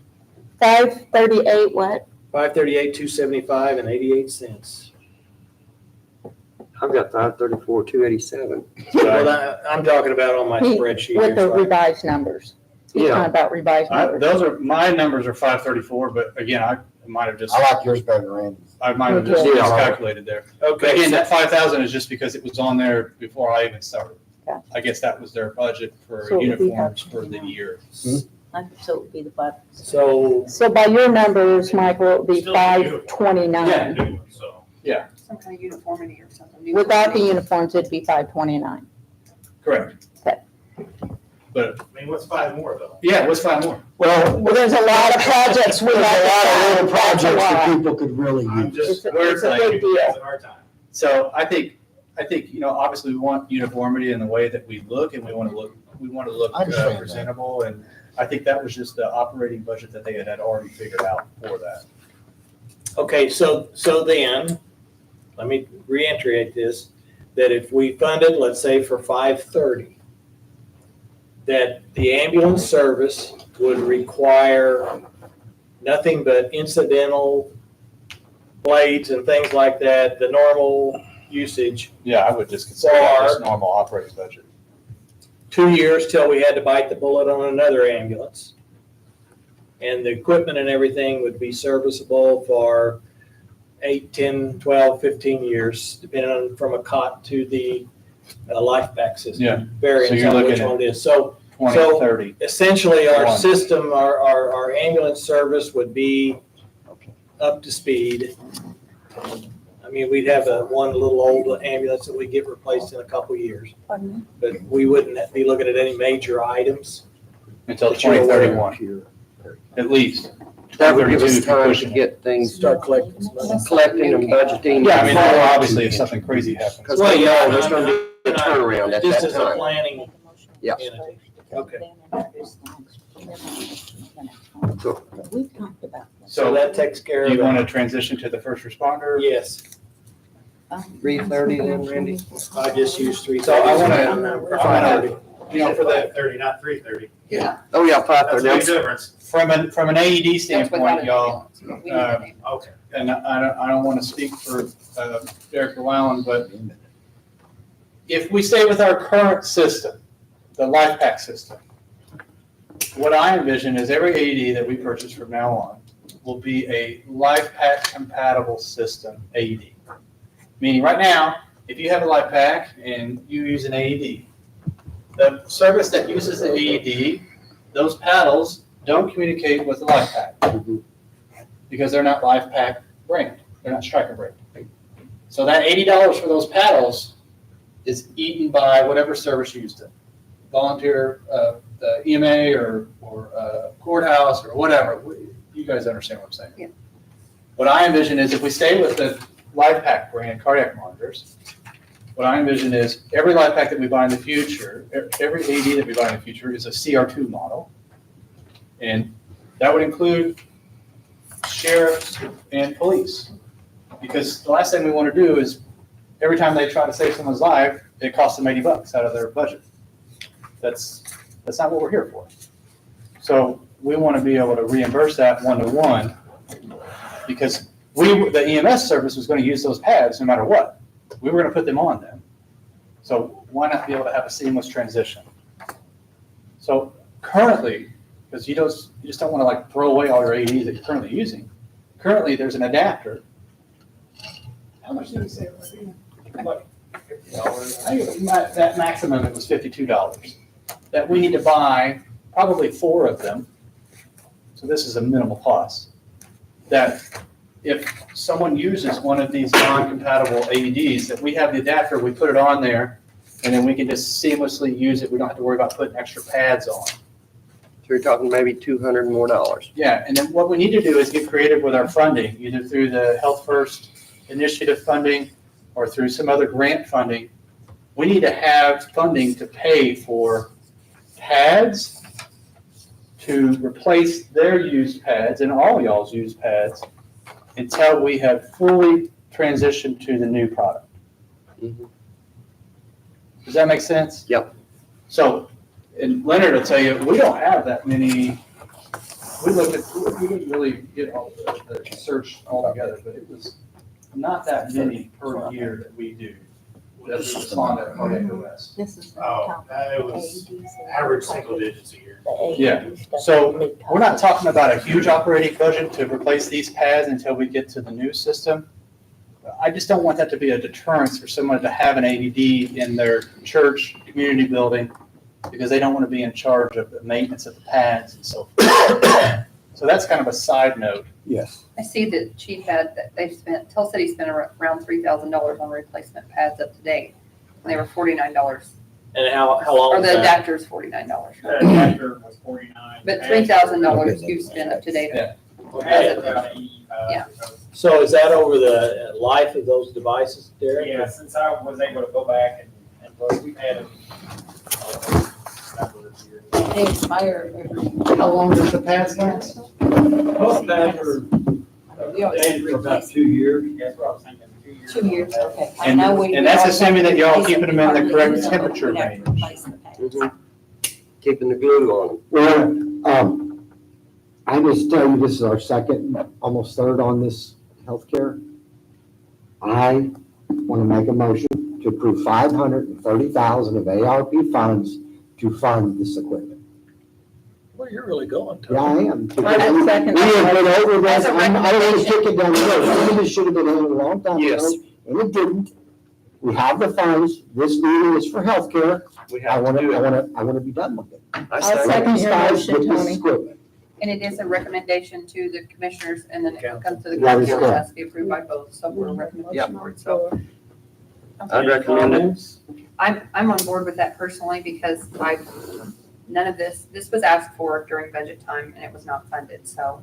S7: 538 what?
S1: 538, 275, and 88 cents.
S6: I've got 534, 287.
S1: Well, I'm talking about on my spreadsheet
S7: With
S1: here.
S7: the
S1: so I-
S7: revised numbers. He's
S6: Yeah.
S7: talking about revised numbers.
S4: My numbers are 534, but again, I might have just,
S2: I like yours better, Randy.
S4: I might have just
S7: Okay.
S4: miscalculated there. But
S1: Okay,
S4: again,
S1: so-
S4: that 5,000 is just because it was on there before I even started.
S7: Gotcha.
S4: I guess that was their budget for
S7: So it would be
S4: uniforms for the year.
S7: So it would be the 5.
S1: so
S7: So by your numbers, Michael, it would be
S5: Still the uniform.
S7: 529.
S5: New one, so.
S3: Some kind of uniformity or something.
S7: Without the uniforms, it'd be 529.
S4: Correct.
S7: Okay.
S4: But,
S5: I mean, what's 5 more though?
S4: yeah, what's 5 more?
S2: Well,
S7: Well, there's a lot of projects we
S2: there's
S7: have.
S2: a lot of
S7: to
S2: little
S7: start. That's a
S2: projects that
S7: lot.
S2: people could really
S5: I'm
S2: use.
S5: just,
S7: It's a big deal.
S5: it's our time.
S4: So I think, obviously we want uniformity in the way that we look and we want to look
S2: I understand that.
S4: presentable. And I think that was just the operating budget that they had already figured out for that.
S1: Okay, so then, let me reiterate this, that if we funded, let's say for 530, that the ambulance service would require nothing but incidental blades and things like that, the normal usage,
S4: Yeah, I would just consider that just normal operating budget.
S1: 2 years till we had to bite the bullet on another ambulance. And the equipment and everything would be serviceable for 8, 10, 12, 15 years, depending on from a cot to the life back system.
S4: Yeah.
S1: Variance
S4: So you're
S1: on which
S4: looking at-
S1: one it is. So
S4: 20,
S1: So-
S4: 30.
S1: essentially, our
S4: One.
S1: system, our ambulance service would be up to speed. I mean, we'd have one little old ambulance that we get replaced in a couple of years,
S7: Pardon me?
S1: but we wouldn't be looking at any major items.
S4: Until
S1: But you're aware.
S4: 2031, at least.
S6: That would give
S4: 2032
S6: us
S4: if you're
S6: time to
S4: pushing it.
S6: get things
S1: Start collecting some money.
S6: collecting and budgeting.
S4: Yeah, I mean, obviously if something crazy happens.
S6: Because
S1: Well,
S6: we
S1: yeah,
S6: know there's gonna be a turnaround at
S1: Just
S6: that
S1: as a
S6: time.
S1: planning
S6: Yeah.
S1: entity. Okay.
S7: We talked about that.
S1: So that takes care
S4: Do
S1: of
S4: you want
S1: it.
S4: to transition to the first responder?
S1: Yes,
S6: 330 then, Randy?
S1: I just used 3.
S4: So I wanna- You know, for the,
S5: 530, not 330.
S6: Oh, yeah,
S5: That's a
S6: 530.
S5: big difference.
S4: from an AED
S3: That's without
S4: standpoint,
S3: an
S4: y'all,
S3: ambulance, but we need an ambulance.
S5: Okay.
S4: and I don't want to speak for Derek Llewellyn, but if we stay with our current system, the life pack system, what I envision is every AED that we purchase from now on will be a life pack compatible system AED. Meaning right now, if you have a life pack and you use an AED, the service that uses the AED, those paddles don't communicate with the life pack because they're not life pack brand. They're not Stryker brand. So that $80 for those paddles is eaten by whatever service used it. Volunteer, the EMA or courthouse or whatever. You guys understand what I'm saying?
S3: Yeah.
S4: What I envision is if we stay with the LifePak brand cardiac monitors, what I envision is every LifePak that we buy in the future, every AD that we buy in the future is a CR2 model. And that would include sheriffs and police. Because the last thing we want to do is every time they try to save someone's life, it costs them $80 out of their budget. That's not what we're here for. So we want to be able to reimburse that one-to-one because the EMS service was going to use those pads no matter what. We were going to put them on them. So why not be able to have a seamless transition? So currently, because you just don't want to like throw away all your AEDs that you're currently using. Currently, there's an adapter. How much did we say? Like $50. I think that maximum it was $52. That we need to buy probably 4 of them. So this is a minimal cost. That if someone uses one of these non-compatible AEDs, that we have the adapter, we put it on there, and then we can just seamlessly use it. We don't have to worry about putting extra pads on.
S6: So you're talking maybe $200 more.
S4: Yeah, and then what we need to do is get creative with our funding, either through the Health First initiative funding or through some other grant funding. We need to have funding to pay for pads, to replace their used pads and all y'all's used pads until we have fully transitioned to the new product.
S6: Mhm.
S4: Does that make sense?
S6: Yep.
S4: So, and Leonard will tell you, we don't have that many. We didn't really get all the search all together, but it was not that many per year that we do. That we respond to cardiac arrest.
S7: This is.
S5: Oh, it was average single digits a year.
S4: Yeah. So we're not talking about a huge operating budget to replace these pads until we get to the new system. I just don't want that to be a deterrence for someone to have an AED in their church, community building, because they don't want to be in charge of the maintenance of the pads and so forth. So that's kind of a side note.
S2: Yes.
S3: I see that Chief had, that they've spent, Tell City spent around $3,000 on replacement pads up to date. And they were $49.
S1: And how long
S3: Or
S1: is
S3: the
S1: that?
S3: adapter's $49.
S10: The adapter was 49.
S3: But $3,000 you've spent up to date.
S4: Yeah.
S10: About 85.
S3: Yeah.
S1: So is that over the life of those devices, Derek?
S10: Yeah, since I was able to go back and look, we've had them. Number of years.
S7: They expire every.
S4: How long does the pads last?
S9: Most pads are
S7: We always
S9: dated for about 2 years.
S10: That's what I was thinking, 2 years.
S7: 2 years, okay. I
S4: And-
S7: know we-
S4: and that's assuming that y'all
S7: we
S4: keeping them in the
S7: hardly
S4: correct
S7: use them, but
S4: temperature
S7: we have to
S4: range.
S7: replace the pads.
S6: Mhm. Keeping the glue on them.
S2: Well, I just tell you, this is our second, almost third on this healthcare. I want to make a motion to approve $530,000 of ARP funds to fund this equipment.
S1: Well, you're really going, Tony.
S2: Yeah, I am.
S7: I have second.
S2: We have been over
S3: As
S2: that.
S3: a
S2: I don't want to
S3: recommendation.
S2: kick it down the road. Some of this should have been handled a long time ago,
S4: Yes.
S2: and it didn't. We have the funds. This meeting is for healthcare.
S6: We
S2: I
S6: have
S2: want
S6: to do it.
S2: I want to be done with it.
S6: I
S7: I'll
S6: second.
S7: second
S2: These
S7: your
S2: guys
S7: motion,
S2: get this
S7: Tony.
S2: equipment.
S3: And it is a recommendation to the commissioners, and then it comes to the
S2: That is
S3: council, it
S2: correct.
S3: has to be approved by both, so we're recommending for it, so.
S6: I'd recommend it.
S3: I'm on board with that personally, because none of this was asked for during budget time, and it was not funded, so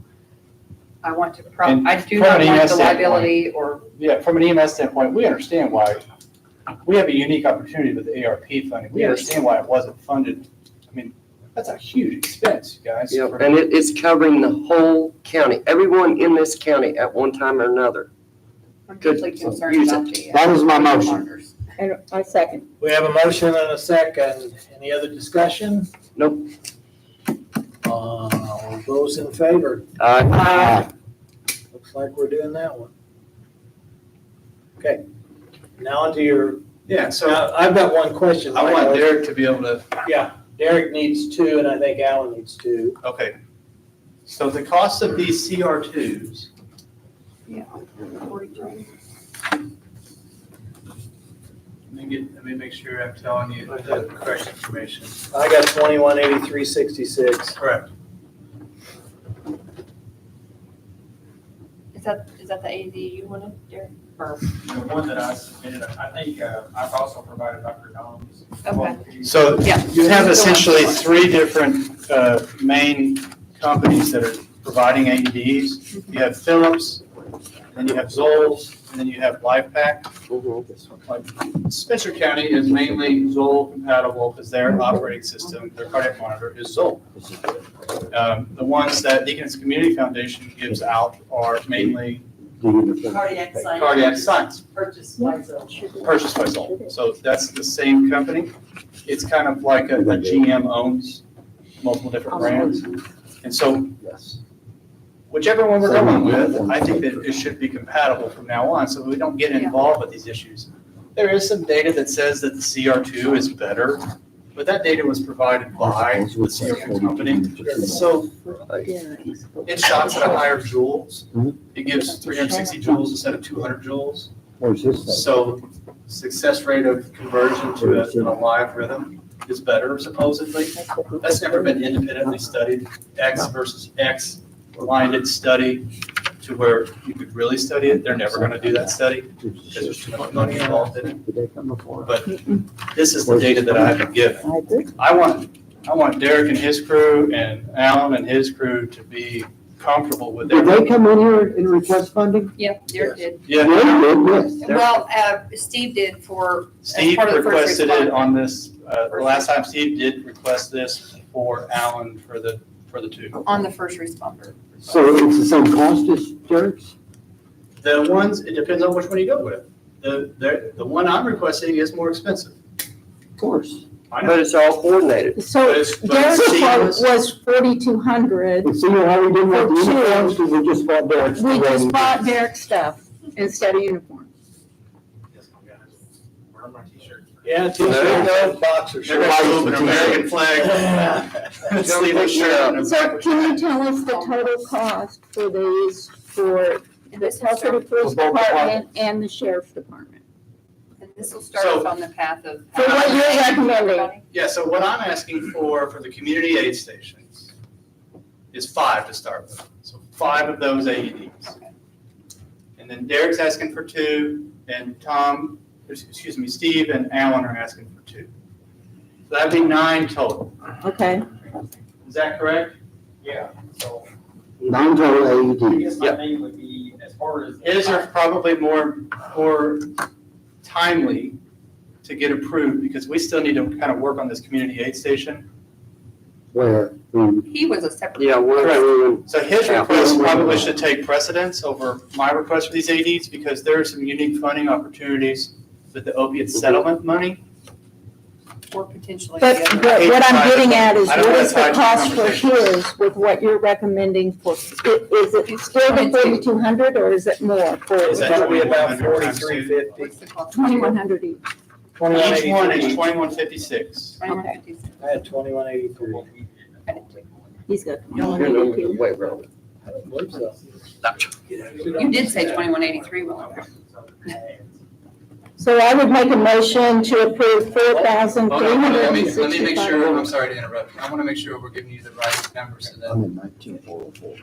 S3: I want to,
S4: And
S3: I do
S4: from
S3: not
S4: an
S3: want
S4: EMS
S3: the
S4: standpoint-
S3: liability or,
S4: Yeah, from an EMS standpoint, we understand why. We have a unique opportunity with the ARP funding. We
S3: Yes.
S4: understand why it wasn't funded. I mean, that's a huge expense, you guys.
S6: Yep, and it is covering the whole county, everyone in this county at one time or another.
S3: I'm
S6: Good.
S3: really concerned
S6: Use
S3: about the.
S2: That is my motion.
S3: monitors.
S7: And I second.
S1: We have a motion and a second. Any other discussion?
S6: Nope.
S1: All those in favor? Looks like we're doing that one. Okay. Now onto your,
S4: Yeah, so
S1: now, I've got one question.
S4: I want Derek to be able to,
S1: Yeah, Derek needs 2, and I think Alan needs 2.
S4: okay. So the cost of these CR2s, let me make sure I'm telling you the correct information.
S1: I got 2183.66.
S4: Correct.
S3: Is that the AD you wanted, Derek? Or,
S10: The one that I submitted, I think, I've also provided Dr. Dom's.
S3: okay,
S4: So
S3: Yeah.
S4: you have essentially three different main companies that are providing AEDs. You have Philips, then you have Zoll, and then you have LifePak.
S6: Mhm.
S4: Spencer County is mainly Zoll compatible because their operating system, their cardiac monitor is Zoll. The ones that Deaconess Community Foundation gives out are mainly
S8: Cardiac science.
S4: cardiac science,
S8: Purchased by Zoll.
S4: purchased by Zoll. So that's the same company. It's kind of like a GM owns multiple different brands. And so
S2: Yes.
S4: whichever one we're going with, I think that it should be compatible from now on, so we don't get involved with these issues. There is some data that says that the CR2 is better, but that data was provided by the CR2 company. So it shots at a higher joules. It gives 360 joules instead of 200 joules.
S2: Where's this thing?
S4: So success rate of conversion to a live rhythm is better supposedly. That's never been independently studied, X versus X blinded study to where you could really study it. They're never gonna do that study because there's too much money involved in it.
S2: Did they come before?
S4: But this is the data that I have been given.
S7: I agree.
S4: I want Derek and his crew and Alan and his crew to be comfortable with
S2: Did
S4: their.
S2: they come in here and request funding?
S3: Yep, Derek did.
S4: Yeah,
S2: They did, yes.
S3: Well, Steve did for, as
S4: Steve
S3: part of the first
S4: requested it
S3: responder.
S4: on this, the last time Steve did request this for Alan for the two.
S3: On the first responder.
S2: So it's the same cost as Derek's?
S4: The ones, it depends on which one you go with. The one I'm requesting is more expensive.
S2: Of course.
S4: I know.
S6: But it's all coordinated.
S7: So
S4: But it's
S7: Derek's quote
S4: seamless.
S7: was 4,200.
S2: And see how we did with the
S7: For two.
S2: uniforms, because we just bought Derek's.
S7: We just
S2: already.
S7: bought Derek's stuff instead of uniforms.
S10: Wear my t-shirt.
S1: Yeah, t-shirt, boxer
S4: They're
S1: shorts.
S4: gonna move an American flag, sleeveless shirt. and
S7: So can you tell us the total cost for these, for the Health City Police
S2: For both
S7: Department and the Sheriff's Department?
S3: And this will start us on the path of.
S7: For what you're recommending.
S4: Yeah, so what I'm asking for the community aid stations is 5 to start with. So 5 of those AEDs. And then Derek's asking for 2, and Steve and Alan are asking for 2. So that'd be 9 total.
S7: Okay.
S4: Is that correct?
S10: Yeah, so
S2: 9 total
S10: I
S2: AEDs.
S10: guess my thing would be, as far as.
S4: His are probably more timely to get approved because we still need to kind of work on this community aid station.
S2: Where
S3: He was a separate.
S6: Yeah, we're
S4: Correct.
S6: doing,
S4: So his request probably should take precedence over my request for these AEDs because there are some unique funding opportunities with the opiate settlement money.
S3: Or potentially.
S7: But
S3: the other.
S7: what I'm getting at is
S4: I don't
S7: what
S4: wanna
S7: is the
S4: tie two
S7: cost for
S4: conversations.
S7: his with what you're recommending for, is it still the 4,200 or is it more for
S4: Is that
S1: It's gonna be about
S4: 2,100 times 2?
S1: 4,350.
S3: What's the cost?
S7: 2,100 each?
S4: Each one is
S1: 2183.
S4: 2156.
S3: 2156.
S1: I had 2183.
S7: He's got
S6: you're
S7: 2,182.
S6: way wrong.
S1: I don't believe so.
S3: You did say 2183, well,
S7: So I would make a motion to approve
S4: Hold on, let me make sure, I'm
S7: $4,365.
S4: sorry to interrupt. I want to make sure we're giving you the right numbers so that.
S2: I'm in 19404.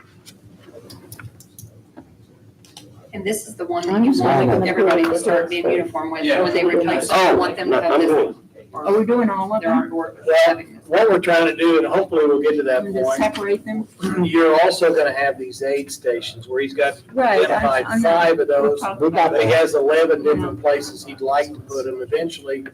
S3: and this is the one
S7: I'm
S3: that you
S7: just
S3: want
S2: gonna
S3: everybody to
S7: approve
S3: start
S7: this
S3: being
S7: first.
S3: uniform with,
S4: Yeah.
S3: when they replace it,
S6: Oh,
S3: you want them to
S6: no,
S3: have
S6: I'm
S3: this
S6: good.
S3: one.
S7: Are
S3: Or
S7: we doing all of
S3: they're on
S7: them?
S3: board.
S1: Well, what we're trying to do, and hopefully we'll get to that
S7: And just
S1: point,
S7: separate them?
S1: you're also gonna have these aid stations where he's got
S7: Right.
S1: identified
S7: I know.
S1: 5 of those.
S7: We're talking
S1: He has 11 different places he'd like to put them eventually,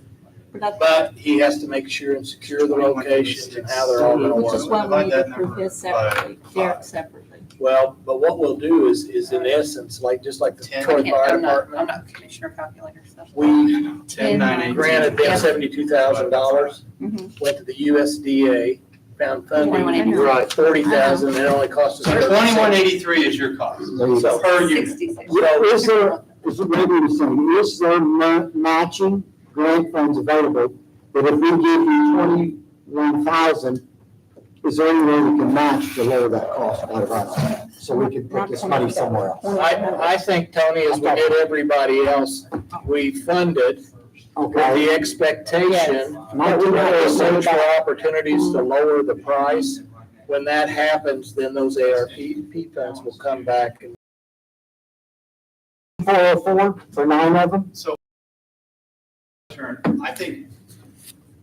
S1: but he has to make sure and secure the locations and how they're all gonna
S7: Which is
S1: work.
S7: why we
S4: Divide
S7: need to
S4: that
S7: approve
S4: number
S7: his separately,
S4: by
S7: Derek
S4: 5.
S7: separately.
S1: Well, but what we'll do is in essence, like, just like the
S4: Ten.
S1: Troy Fire
S3: I'm
S1: Department,
S3: not commissioner calculator stuff.
S1: we
S4: 10, 9, 18.
S1: granted them
S3: Yeah.
S1: $72,000,
S7: Mhm.
S1: went to the USDA, found funding,
S3: 2183.
S6: Right.
S1: 40,000, and it only cost us.
S4: 2183 is your cost
S2: There you go.
S4: per unit.
S3: 66.
S2: Yeah, is there, is it maybe the same, is there matching grant funds available that if we give you 21,000, is there any way we can match to lower that cost out of us? So we can put this money somewhere else?
S1: I think, Tony, as we did everybody else, we funded with
S2: Okay,
S1: the expectation
S2: Not
S1: that we're going to
S2: to-
S1: search for opportunities to lower the price. When that happens, then those ARP funds will come back and
S2: 404 for 9 of them?
S4: So, I think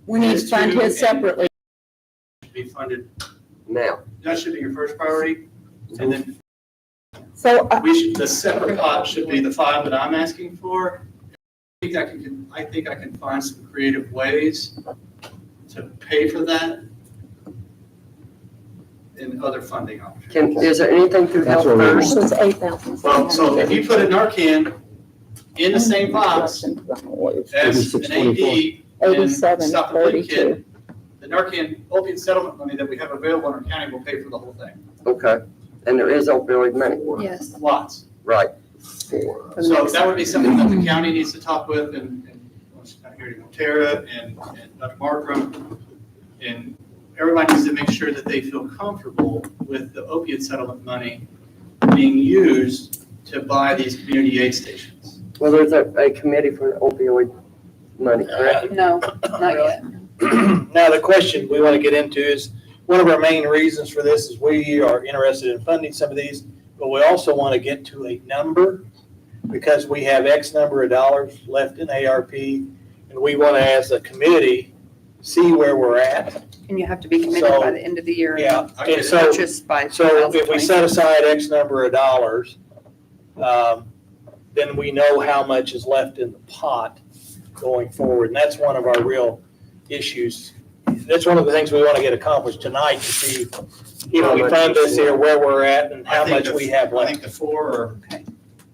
S7: We need to fund his separately.
S4: should be funded,
S6: Now,
S4: that should be your first priority. And then
S7: So,
S4: the separate pot should be the 5 that I'm asking for. I think I can find some creative ways to pay for that in other funding options.
S6: is there anything through
S2: That's
S6: Health
S2: what we
S6: First?
S7: it's 8,000.
S4: Well, so if you put a Narcan in the same box as an AD and stop the bleed kit, the Narcan opiate settlement money that we have available in our county will pay for the whole thing.
S6: Okay, and there is opioid money,
S3: Yes.
S4: Lots.
S6: right?
S4: So that would be something that the county needs to talk with and here Tara and Dr. Markram. And everybody needs to make sure that they feel comfortable with the opiate settlement money being used to buy these community aid stations.
S6: Well, there's a committee for opioid money, correct?
S3: No, not yet.
S1: Now, the question we want to get into is, one of our main reasons for this is we are interested in funding some of these, but we also want to get to a number because we have X number of dollars left in ARP, and we want to, as a committee, see where we're at.
S3: And you have to be committed
S1: So,
S3: by the end of the year.
S1: Yeah,
S4: I get
S1: and
S4: it.
S1: so,
S3: Purchase by
S1: so if we
S3: 2020.
S1: set aside X number of dollars, then we know how much is left in the pot going forward. And that's one of our real issues. That's one of the things we want to get accomplished tonight, to see, we fund this here, where we're at and how much we have
S4: I
S1: left.
S4: think the 4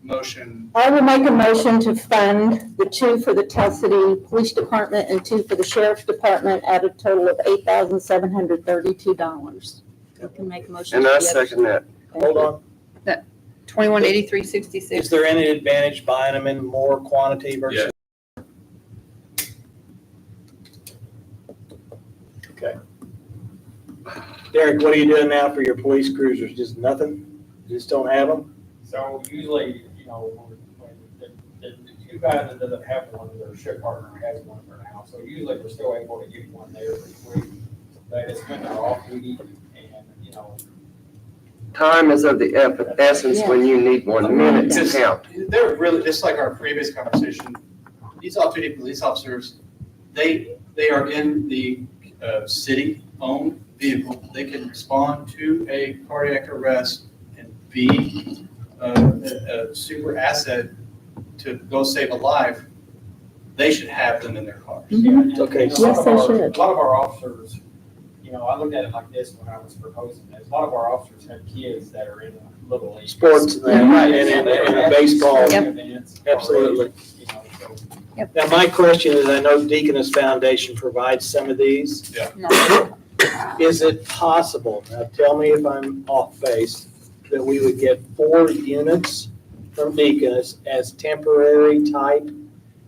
S4: motion,
S7: I will make a motion to fund the 2 for the Tell City Police Department and 2 for the Sheriff's Department at a total of $8,732. You can make a motion.
S6: And
S7: to
S6: I
S7: the other.
S6: second that.
S1: Hold on.
S3: 218366.
S1: Is there any advantage buying them in more quantity versus? Okay. Derek, what are you doing now for your police cruisers? Just nothing? You just don't have them?
S10: So usually, when the two guys that doesn't have one, their ship partner has one for now. So usually we're still able to get one there pretty quick. But it's when they're off duty and,
S6: Time is of the essence when you need 1 minute to count.
S4: they're really, just like our previous conversation, these off-duty police officers, they are in the city-owned vehicle. They can respond to a cardiac arrest and be a super asset to go save a life. They should have them in their cars.
S7: Mhm.
S1: Okay.
S7: Yes, they should.
S10: A lot of our officers, I looked at it like this when I was proposing this. A lot of our officers have kids that are in little league.
S1: Sports and in baseball.
S3: Yep.
S1: Absolutely.
S10: So
S1: Now, my question is, I know Deaconess Foundation provides some of these.
S3: No.
S1: Is it possible, now tell me if I'm off base, that we would get 4 units from Deaconess as temporary type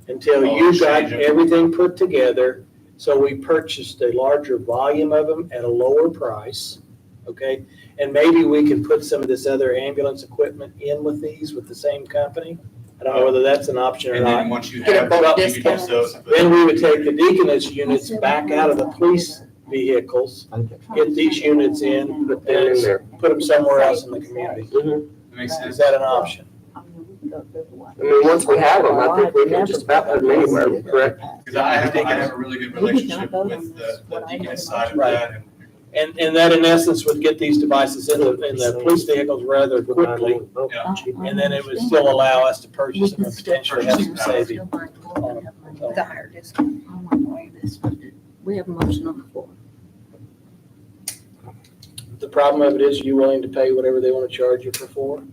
S1: until you got
S4: exchange them.
S1: everything put together? So we purchased a larger volume of them at a lower price, okay? And maybe we can put some of this other ambulance equipment in with these with the same company? I don't know whether that's an option or
S4: And
S1: not.
S4: then once you
S3: Get a
S4: have
S3: bulk
S4: them, you can
S3: discount.
S4: use those.
S1: Then we would take the Deaconess units back out of the police vehicles, get these units in,
S6: Put them in there.
S1: put them somewhere else in the community.
S6: Mhm.
S4: That makes sense.
S1: Is that an option?
S6: I mean, once we have them, I think we can just about put them anywhere, correct?
S4: Because I have a really good relationship with the Deaconess side of that.
S1: And that in essence would get these devices in the police vehicles rather quickly. And then it would still allow us to purchase them and potentially have some savings on them. So,
S3: The higher discount.
S7: We have a motion on the floor.
S1: the problem of it is, you willing to pay whatever they want to charge you for 4?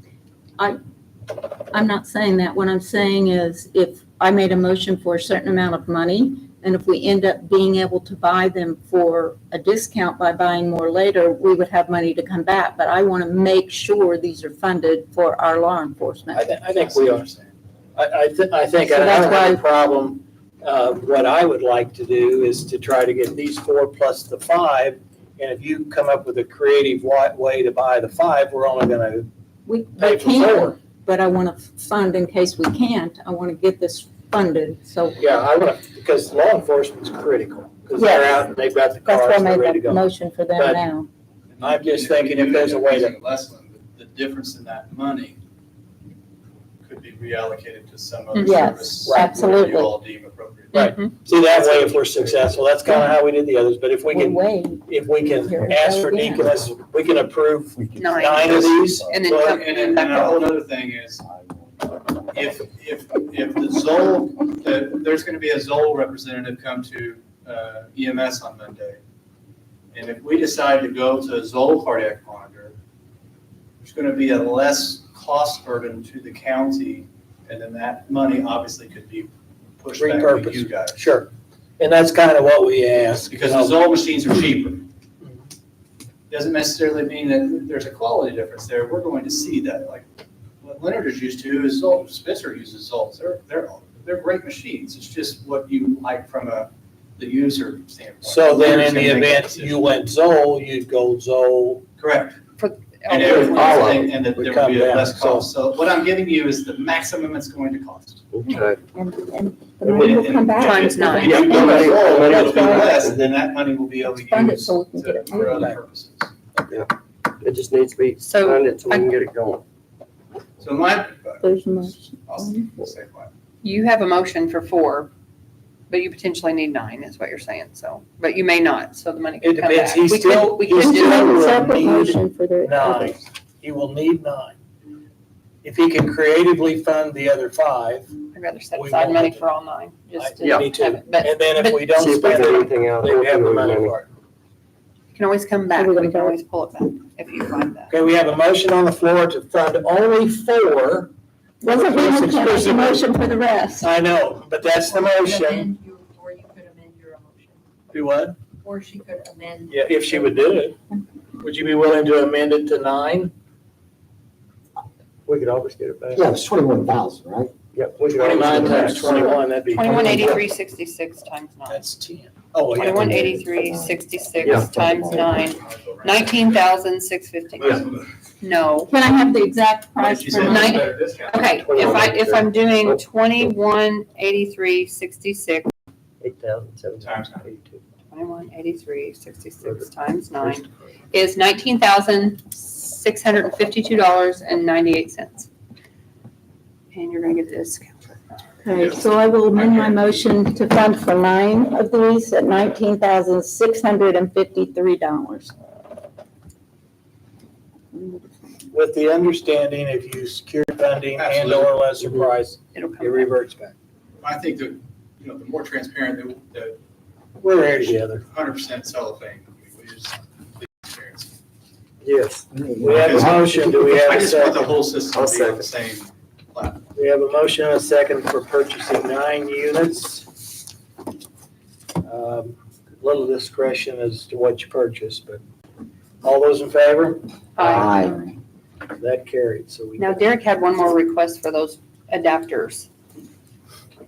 S7: I'm not saying that. What I'm saying is if I made a motion for a certain amount of money, and if we end up being able to buy them for a discount by buying more later, we would have money to come back. But I want to make sure these are funded for our law enforcement.
S1: I think we are. I think,
S7: So
S1: I
S7: that's
S1: don't have
S7: why-
S1: a problem. What I would like to do is to try to get these 4 plus the 5. And if you come up with a creative way to buy the 5, we're only gonna
S7: We
S1: pay for
S7: can't,
S1: 4.
S7: but I want to fund in case we can't. I want to get this funded, so
S1: Yeah, I want to, because law enforcement's critical. Because they're
S7: Yes.
S1: out and they've got the
S7: that's why
S1: cars,
S7: I
S1: they're ready
S7: made
S1: to
S7: that
S1: go.
S7: motion for them
S1: But-
S7: now.
S1: I'm just thinking if there's a way to-
S4: The difference in that money could be reallocated to some other
S7: Yes,
S4: service. where
S7: absolutely.
S4: You all deem appropriate.
S1: Right. See, that way, if we're successful, that's kind of how we did the others, but if we can, if we can ask for Deaconess, we can approve 9 of these.
S3: And then
S1: Well,
S3: come
S4: And a whole other thing is, if the Zoll, there's gonna be a Zoll representative come to EMS on Monday. And if we decide to go to a Zoll cardiac monitor, there's gonna be a less cost burden to the county, and then that money obviously could be pushed back to
S1: Repurposed.
S4: you guys.
S1: Sure. And that's kind of what we asked.
S4: Because the Zoll machines are cheaper. Doesn't necessarily mean that there's a quality difference there. We're going to see that. Like what Leonard is used to is Zoll. Spencer uses Zolls. They're great machines. It's just what you like from the user standpoint.
S1: So then
S4: Leonard's
S1: in the
S4: gonna make that
S1: event
S4: decision.
S1: you went Zoll, you'd go Zoll.
S4: Correct. And
S1: all
S4: everything, and that
S1: would
S4: there
S1: come
S4: would be a
S1: down.
S4: less cost. So what I'm giving you is the maximum it's going to cost.
S6: Okay.
S7: And the money will come back.
S3: Times 9.
S4: If you go to Zoll, it'll be
S7: Right.
S4: less, then that money will be able to
S7: Fund it
S4: use
S7: so we can get it
S4: for other
S1: moving.
S4: purposes.
S6: It just needs to be
S3: So
S6: funded so we can get it going.
S4: So my,
S7: There's a motion.
S4: I'll say what.
S3: you have a motion for 4, but you potentially need 9, is what you're saying, so, but you may not, so the money
S1: It
S3: could come
S1: depends.
S3: back.
S1: He's
S3: We
S1: still-
S3: could
S1: he's
S3: do
S1: still-
S3: that.
S7: A separate
S1: need
S7: motion for the
S1: 9.
S7: others.
S1: He will need 9. If he can creatively fund the other 5,
S3: I'd rather set
S1: We
S3: aside
S1: won't
S3: money
S1: have to-
S3: for all 9, just to
S1: we
S3: have
S1: need to.
S3: it. But
S1: And then if
S3: but
S1: we don't
S6: See if we
S1: spend
S6: get
S1: it,
S6: anything out.
S1: then we have the money for it.
S3: you can always come back,
S7: So we're
S3: we
S7: gonna
S3: can
S7: vote?
S3: always pull it back if you find that.
S1: Okay, we have a motion on the floor to fund only 4.
S7: Doesn't mean we can't make a motion for the rest.
S1: I know, but that's the motion.
S8: Or you could amend your motion,
S1: Do what?
S8: or she could amend.
S1: Yeah, if she would do it. Would you be willing to amend it to 9?
S6: We could always get it back.
S2: Yeah, it's 21,000, right?
S6: Yep. We could always get
S1: 29
S6: it
S1: times
S6: back.
S1: 21, that'd be.
S3: 2183.66 times 9.
S1: That's 10. Oh, yeah.
S3: 2183.66
S6: Yeah.
S3: times 9, 19,650. No.
S7: Can I have the exact price
S4: You
S7: for
S4: said
S7: nine?
S4: better discount.
S3: Okay, if I'm doing 2183.66,
S6: 8,782.
S3: 2183.66 times 9 is $19,652.98. And you're gonna get a discount.
S7: Okay, so I will amend my motion to fund for 9 of these at $19,653.
S1: With the understanding if you secure funding and or lesser price,
S3: It'll
S1: it
S3: come back.
S1: reverts back.
S4: I think that, the more transparent, the
S1: We're here together.
S4: 100% cellophane, we just, the transparency.
S6: Yes.
S1: We have a motion, do we have
S4: I
S1: a
S4: just want the
S1: second?
S4: whole system
S6: I'll
S4: to be on the same platform.
S1: We have a motion and a second for purchasing 9 units. Little discretion as to what you purchase, but all those in favor?
S3: Aye.
S1: That carried, so we.
S3: Now Derek had one more request for those adapters.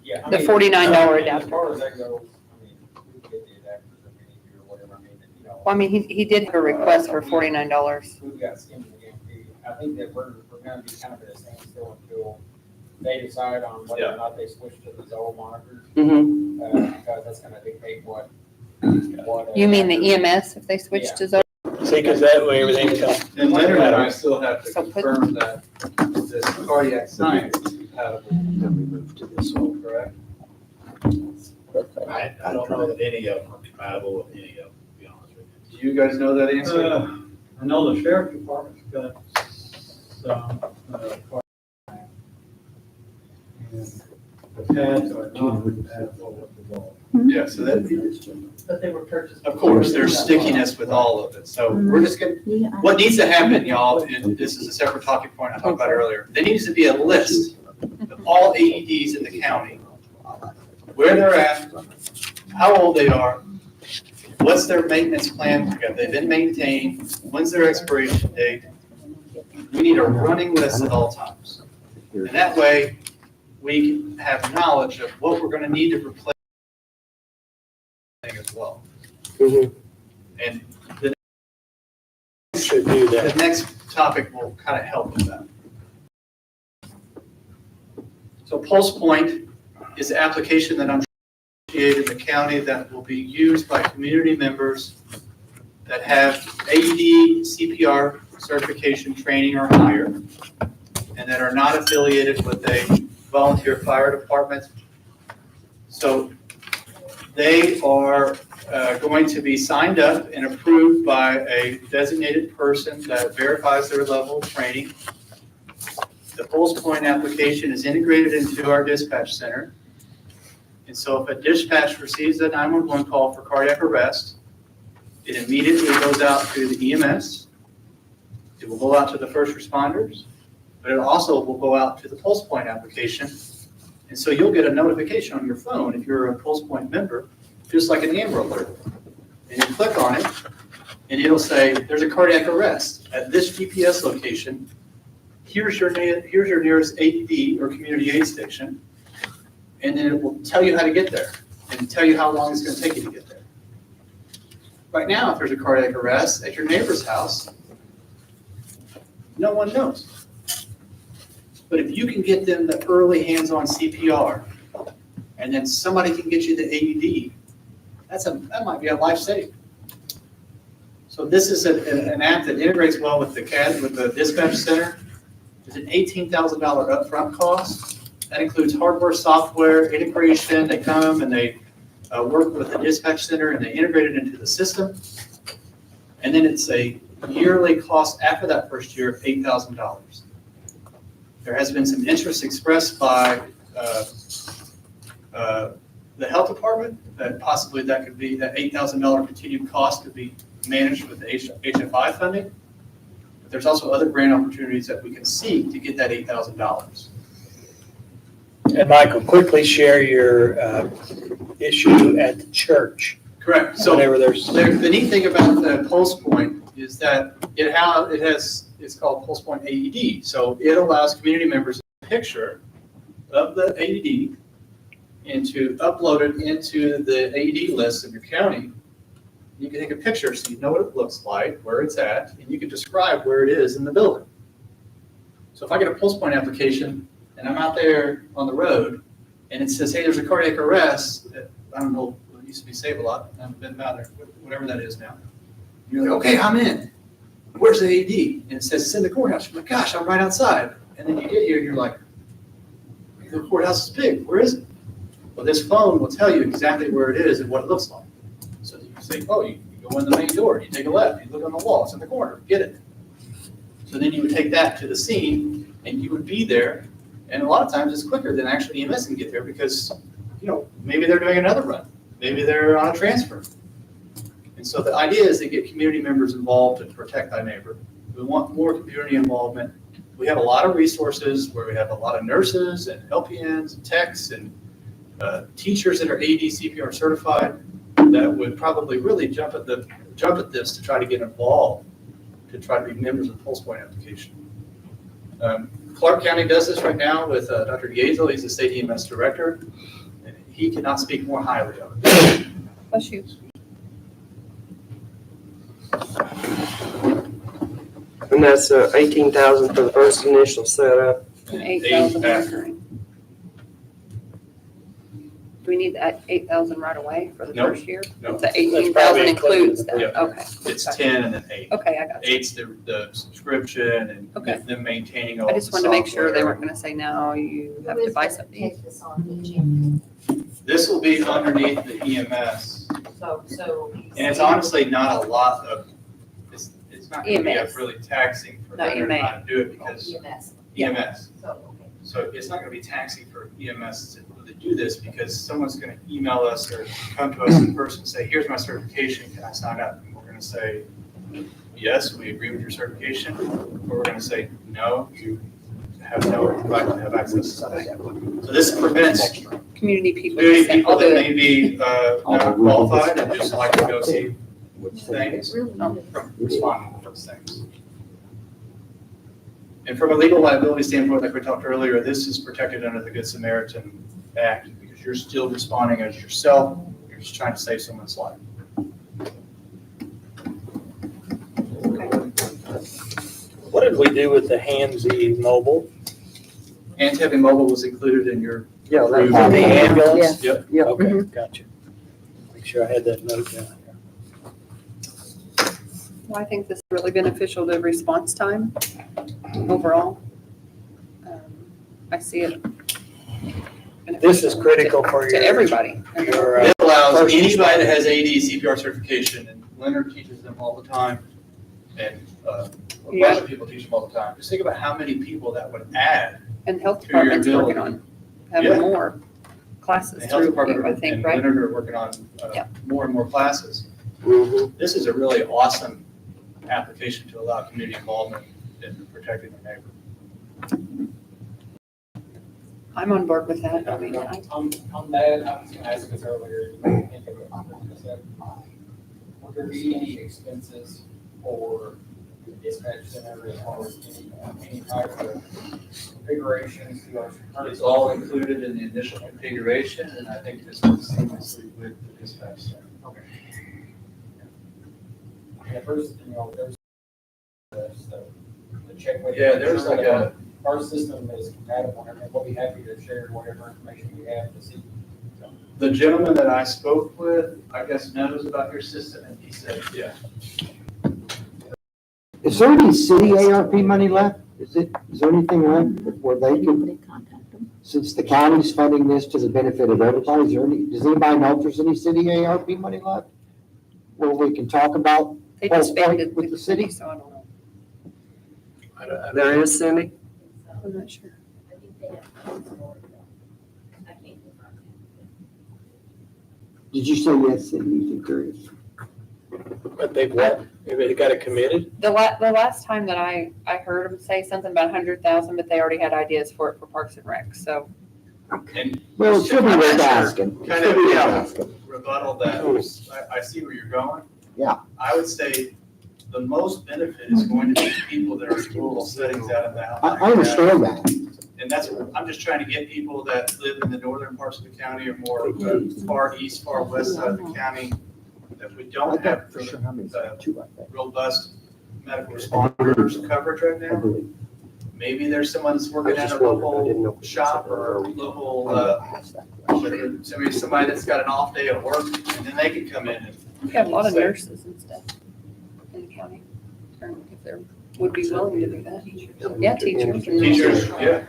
S10: Yeah. I
S3: The
S10: mean,
S3: $49
S10: As
S3: adapter.
S10: far as that goes, I mean, we can get the adapters if we need to or whatever, I mean,
S3: Well, I mean, he did have a request for $49.
S10: We've got skin in the game too. I think that we're gonna be kind of at a standstill until they decide on whether or not they switch to the Zoll monitors,
S6: Mm-hmm.
S10: because that's gonna dictate what.
S3: You mean the EMS if they switch to Zoll?
S1: See, because that way everything comes.
S4: And Leonard and I still have to
S3: So put-
S4: confirm that this cardiac science is compatible,
S2: Then we move to this one.
S4: correct?
S5: I don't know that any of them are compatible with any of them, to be honest with you.
S4: Do you guys know that answer?
S9: I know the sheriff department's got some, and the pads are not compatible with the wall.
S4: Yeah, so that,
S8: But they were purchased.
S4: of course, there's stickiness with all of it. So we're just gonna, what needs to happen, y'all, and this is a separate talking point I talked about earlier. There needs to be a list of all AEDs in the county, where they're at, how old they are, what's their maintenance plan, have they been maintained, when's their expiration date? We need a running list at all times. And that way, we have knowledge of what we're gonna need to replace as well.
S6: Mm-hmm.
S4: And the
S1: Should do
S4: The
S1: that.
S4: next topic will kind of help with that. So Pulse Point is an application that I'm creating in the county that will be used by community members that have AED CPR certification training or higher. and that are not affiliated with a volunteer fire department. So they are going to be signed up and approved by a designated person that verifies their level of training. The Pulse Point application is integrated into our dispatch center. And so if a dispatch receives a 911 call for cardiac arrest, it immediately goes out to the EMS. It will go out to the first responders, but it also will go out to the Pulse Point application. And so you'll get a notification on your phone if you're a Pulse Point member, just like an Amber Alert. And you click on it, and it'll say, there's a cardiac arrest at this GPS location. Here's your nearest AED or community aid station. And then it will tell you how to get there and tell you how long it's going to take you to get there. Right now, if there's a cardiac arrest at your neighbor's house, no one knows. But if you can get them the early hands-on CPR, and then somebody can get you the AED, that might be a life saving. So this is an app that integrates well with the dispatch center. There's an $18,000 upfront cost. That includes hardware, software, integration. They come and they work with the dispatch center and they integrate it into the system. And then it's a yearly cost after that first year of $8,000. There has been some interest expressed by the health department that possibly that $8,000 continued cost could be managed with the HFI funding. But there's also other grant opportunities that we can seek to get that $8,000.
S1: And Michael, quickly share your issue at the church.
S4: Correct. So
S1: Whenever there's
S4: the neat thing about the Pulse Point is that it's called Pulse Point AED. So it allows community members a picture of the AED and to upload it into the AED list of your county. You can take a picture so you know what it looks like, where it's at, and you can describe where it is in the building. So if I get a Pulse Point application and I'm out there on the road and it says, hey, there's a cardiac arrest, I don't know, it used to be Save-A-Lot, I haven't been out there, whatever that is now. You're like, okay, I'm in. Where's the AED? And it says it's in the courthouse. You're like, gosh, I'm right outside. And then you get here and you're like, the courthouse is big, where is it? Well, this phone will tell you exactly where it is and what it looks like. So you say, oh, you go in the main door, you take a left, you look on the wall, it's in the corner, get it. So then you would take that to the scene and you would be there. And a lot of times it's quicker than actually EMS can get there because, maybe they're doing another run. Maybe they're on a transfer. And so the idea is to get community members involved to protect thy neighbor. We want more community involvement. We have a lot of resources where we have a lot of nurses and LPNs and techs and teachers that are AED CPR certified that would probably really jump at this to try to get involved, to try to be members of the Pulse Point application. Clark County does this right now with Dr. Yazel. He's the state EMS director, and he cannot speak more highly of it.
S3: Bless you.
S6: And that's 18,000 for the first initial setup.
S3: And
S4: And
S3: 8,000
S4: after.
S3: recurring. Do we need that 8,000 right away for the
S4: Nope.
S3: first year?
S4: Nope.
S3: The
S1: That's
S3: 18,000
S1: probably
S3: includes
S1: included.
S3: that, okay.
S4: It's 10 and then 8.
S3: Okay, I got you.
S4: 8's the subscription and
S3: Okay.
S4: them maintaining all
S3: I
S4: the
S3: just wanted to make sure they
S4: software.
S3: weren't gonna say, no, you have to buy something.
S8: Take this on each end.
S4: This will be underneath the EMS,
S8: So.
S4: and it's honestly not a lot of, it's not going to be
S3: EMS.
S4: really taxing for
S3: Not
S4: them to
S3: EMA.
S4: how to do it because
S8: EMS,
S4: EMS.
S8: so, okay.
S4: So it's not going to be taxing for EMS to really do this because someone's going to email us or come to us in person and say, here's my certification, can I sign up? And we're going to say, yes, we agree with your certification. Or we're going to say, no, you have no right to have access to that. So this prevents
S3: Community people.
S4: community
S3: just say,
S4: people
S3: I'll do
S4: that
S3: it.
S4: may be not qualified and just like to go see things from responding to those things. And from a legal liability standpoint, like we talked earlier, this is protected under the Good Samaritan Act because you're still responding as yourself. You're just trying to save someone's life.
S1: What did we do with the Handsy mobile?
S4: And having mobile was included in your
S6: Yeah,
S1: The
S6: that's,
S1: ambulance?
S4: Yep.
S6: yeah.
S1: Okay, gotcha. Make sure I had that note down here.
S3: Well, I think this is really beneficial to response time overall. I see it.
S1: This is critical for
S3: To
S1: your.
S3: everybody.
S1: Your,
S4: It allows
S1: first
S4: anybody that
S1: responder.
S4: has AD CPR certification, and Leonard teaches them all the time, and a bunch of people teach them all the time. Just think about how many people that would add.
S3: And health
S4: To your
S3: department's working
S4: ability.
S3: on having
S4: Yeah.
S3: more classes
S4: The health
S3: through
S4: department
S3: you, I think,
S4: and
S3: right?
S4: Leonard are working on
S3: Yeah.
S4: more and more classes.
S6: Mhm.
S4: This is a really awesome application to allow community involvement in protecting their neighbor.
S3: I'm on board with that. I mean,
S10: On that, I was gonna ask this earlier, you might think of it, would there be any expenses for the dispatch center as far as any type of configurations to our?
S4: It's all included in the initial configuration, and I think this is seamlessly with the dispatch center.
S10: Okay. Yeah, there's, there's the check with.
S4: Yeah, there's like a,
S10: Our system is compatible, and we'll be happy to share whatever information we have to see.
S4: the gentleman that I spoke with, I guess, knows about your system, and he said, yeah.
S2: Is there any city ARP money left? Is there anything left where they could,
S7: Nobody contact them.
S2: since the county's funding this to the benefit of everybody, does anybody know if there's any city ARP money left? Where we can talk about,
S3: they
S2: Well,
S3: disbanded
S2: with the city?
S3: so I don't know.
S6: There is, Cindy?
S3: I'm not sure.
S11: I think they have funds for it, though. I can't confirm
S2: did you say yes, Cindy, you think there is?
S1: But they've what? They got it committed?
S3: The last time that I heard them say something about 100,000, but they already had ideas for it for Parks and Rec, so.
S4: And
S2: Well, it should be worth asking. It
S4: Kind
S2: should
S4: of,
S2: be worth
S4: yeah,
S2: asking.
S4: rebuttal that, I see where you're going.
S2: Yeah.
S4: I would say the most benefit is going to be people that are in rural settings out in the
S2: I understand that.
S4: And that's, I'm just trying to get people that live in the northern parts of the county or more far east, far west side of the county, that we
S2: I
S4: don't
S2: got
S4: have
S2: for sure how many, two, I think.
S4: robust medical responders coverage right
S2: I
S4: now.
S2: believe.
S4: Maybe there's someone that's working
S6: I
S4: at a
S6: just wondered, I didn't know
S4: local
S6: if it was
S4: shop
S6: something
S4: or a
S6: early.
S4: local,
S2: I'm gonna ask that question.
S4: somebody that's got an off day at work, and then they can come in and.
S3: We have a lot of nurses and stuff in the county, or if they would be willing to do that. Yeah, teachers. and-
S4: Teachers, yeah.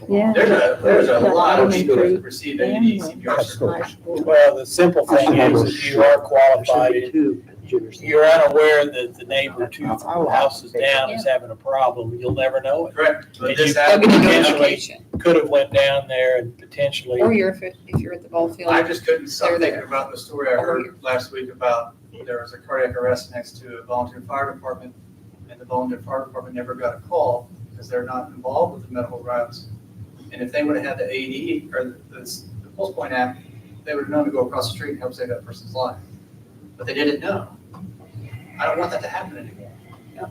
S7: Yeah.
S4: There's a lot of people that
S7: Elementary
S4: receive AD CPR
S2: That's cool.
S4: certification.
S1: Well, the simple thing is, if you are qualified, you're unaware that the neighbor 2 houses down is having a problem, you'll never know it.
S4: Correct, but
S1: Did
S4: this
S1: you-
S3: They'll
S4: happened.
S3: get a
S1: Potentially.
S3: notification,
S1: Could have went down there and potentially.
S3: or if you're at the ball field.
S4: I just couldn't stop
S3: They're
S4: thinking
S3: there.
S4: about the story I heard last week about there was a cardiac arrest next to a volunteer fire department, and the volunteer fire department never got a call because they're not involved with the medical routes. And if they would have had the AED or the Pulse Point app, they would have known to go across the street and help save that person's life. But they didn't know. I don't want that to happen anymore.
S3: Yeah.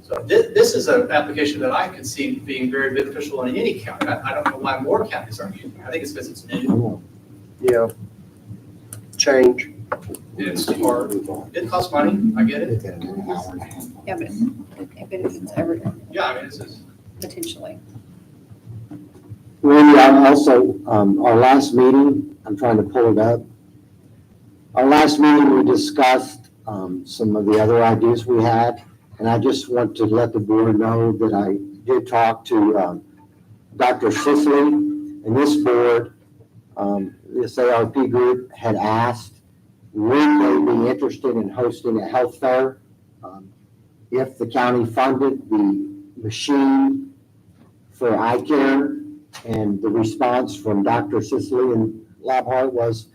S4: So this is an application that I could see being very beneficial in any county. I don't know why more counties aren't using it. I think it's because it's new.
S6: Yeah. Change.
S4: It's hard. It costs money. I get it.
S3: Yeah, but it benefits everyone,
S4: Yeah, I mean, this is.
S3: potentially.
S2: Randy, I also, our last meeting, I'm trying to pull it up. Our last meeting, we discussed, some of the other ideas we had, and I just want to let the board know that I did talk to, Dr. Sicily, and this board, this ARP group had asked, would they be interested in hosting a health fair? If the county funded the machine for eye care, and the response from Dr. Sicily and Labhart was,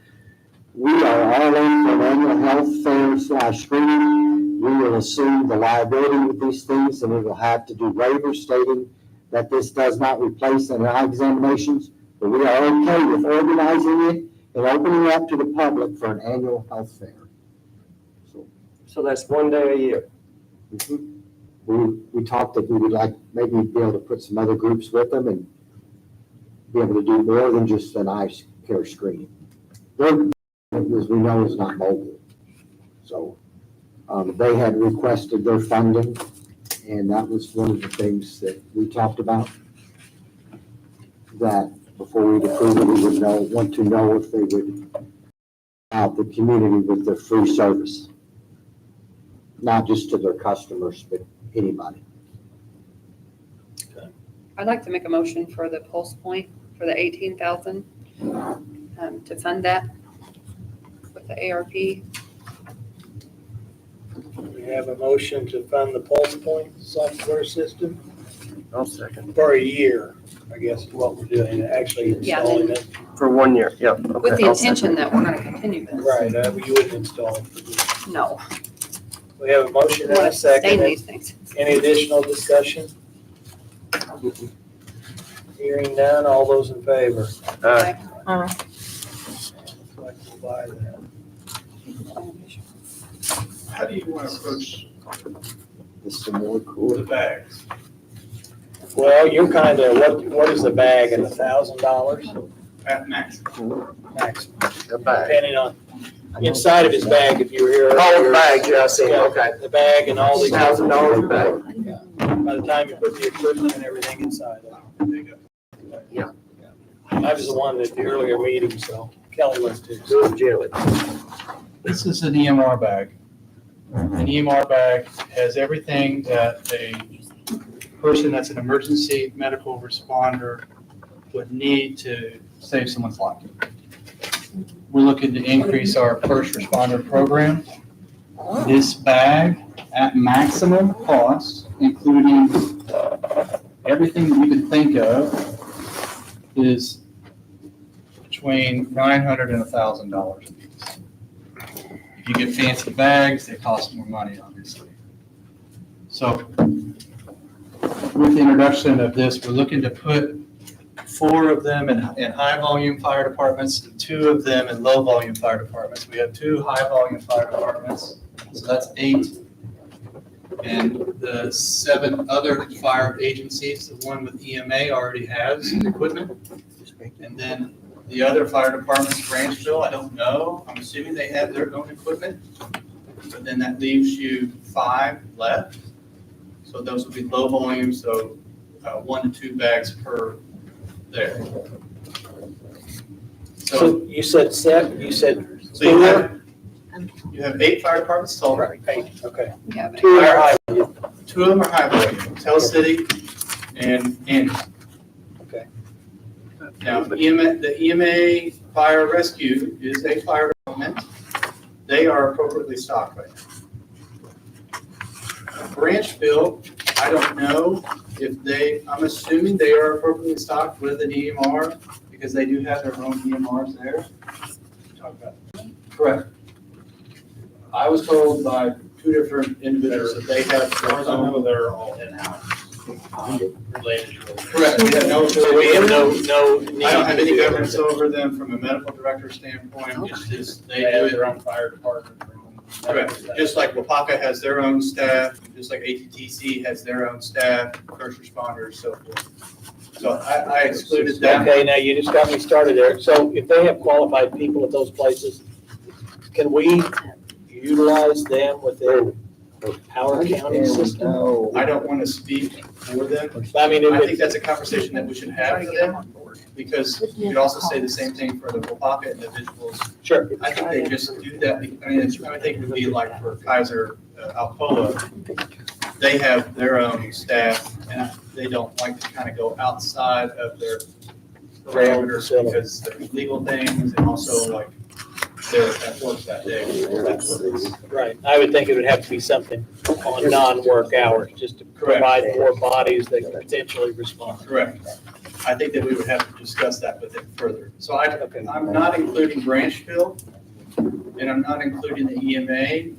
S2: we are all in for an annual health fair / screening. We will assume the liability with these things, and we will have to do waivers stating that this does not replace an eye examinations, but we are okay with organizing it and opening it up to the public for an annual health fair.
S6: So that's one day a year.
S2: We talked that we would like maybe be able to put some other groups with them and be able to do more than just an eye care screening. Their, as we know, is not mobile. So they had requested their funding, and that was one of the things that we talked about. That before we'd approve it, we would want to know if they would help the community with their free service. Not just to their customers, but anybody.
S3: I'd like to make a motion for the Pulse Point for the 18,000, to fund that with the ARP.
S1: We have a motion to fund the Pulse Point software system
S6: I'll second.
S1: for a year, I guess is what we're doing, actually
S3: Yeah,
S1: installing it.
S6: For 1 year, yep.
S3: With
S6: okay,
S3: the
S6: I'll second.
S3: intention that we're gonna continue this.
S1: Right, you wouldn't install it.
S3: No.
S1: We have a motion
S3: We
S1: and
S3: want
S1: a
S3: to sustain
S1: second.
S3: these things.
S1: Any additional discussion? Hearing none, all those in favor?
S6: Aye.
S1: Like to buy that.
S4: How do you want to approach
S2: This is more
S4: the
S2: cool.
S4: bags?
S1: Well, you're kind of, what is the bag, $1,000
S4: At max.
S1: max,
S6: The bag.
S1: depending on, inside of his bag, if you were here.
S6: Oh, the bag, yeah, I see,
S1: Yeah,
S6: okay.
S1: The bag and all these.
S6: $1,000 bag.
S1: By the time you put the equipment and everything inside of it.
S6: Yeah.
S1: I was the one at the earlier meeting, so Kelly was too.
S6: Do it, Jelly.
S4: This is an EMR bag. An EMR bag has everything that a person that's an emergency medical responder would need to save someone's life. We're looking to increase our first responder program. This bag, at maximum cost, including everything that you can think of, is between $900 and $1,000 a piece. If you get fancy bags, they cost more money, obviously. So with the introduction of this, we're looking to put 4 of them in high-volume fire departments and 2 of them in low-volume fire departments. We have 2 high-volume fire departments, so that's 8. And the 7 other fire agencies, the one with EMA already has equipment. And then the other fire departments, Branchville, I don't know. I'm assuming they have their own equipment. But then that leaves you 5 left. So those would be low volume, so 1 to 2 bags per there.
S1: So you said
S4: So you have 8 fire departments total.
S1: Right, 8, okay.
S3: Yeah, but
S4: 2 are high, 2 of them are high volume, Tell City and Andy.
S1: Okay.
S4: Now, the EMA Fire Rescue is a fire department. They are appropriately stocked right now. Branchville, I don't know if I'm assuming they are appropriately stocked with an EMR because they do have their own EMRs there. Talk about it. Correct. I was told by 2 different individuals that they have their
S5: I know
S4: own.
S5: they're all in-house, related to.
S4: Correct. We have no.
S1: So we have no
S4: I don't have any
S1: need to-
S4: governance over them from a medical director standpoint. It's just, they
S5: They
S4: do
S5: have
S4: it.
S5: their own fire department. their own
S4: Correct.
S5: medical staff.
S4: Just like Wapaka has their own staff, just like ATTC has their own staff, first responders, so forth. So I excluded that.
S1: Okay, now you just got me started there. So if they have qualified people at those places, can we utilize them within our county system?
S2: No.
S4: I don't want to speak for them.
S1: I mean,
S4: I
S1: if
S4: think
S1: it's,
S4: that's a conversation that we should have for them, because you could also say the same thing for the Wapaka individuals.
S1: sure,
S4: I think they just do that, I mean, I think it would be like for Kaiser, Alcoa, they have their own staff, and they don't like to kind of go outside of their parameters because there's legal things and also like they're at work that day.
S1: right. I would think it would have to be something on non-work hours, just to provide more bodies that could potentially respond.
S4: Correct. I think that we would have to discuss that with them further. So I'm not including Branchville, and I'm not including the EMA.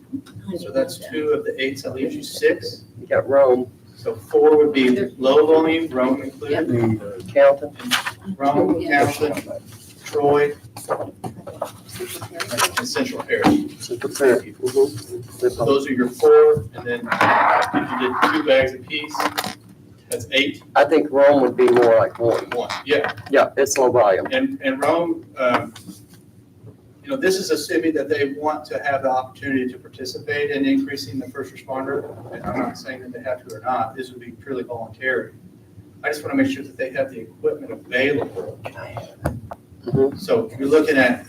S4: So that's 2 of the 8, so that leaves you 6.
S6: You got Rome,
S4: So 4 would be low volume, Rome included,
S6: Calton.
S4: Rome, Townsend, Troy, and Central Parish.
S6: Central Parish.
S4: So those are your 4, and then if you did 2 bags apiece, that's 8,
S6: I think Rome would be more like 1.
S4: 1. Yeah,
S6: Yeah, it's low volume.
S4: and Rome, this is assuming that they want to have the opportunity to participate in increasing the first responder. And I'm not saying that they have to or not. This would be purely voluntary. I just want to make sure that they have the equipment available. So you're looking at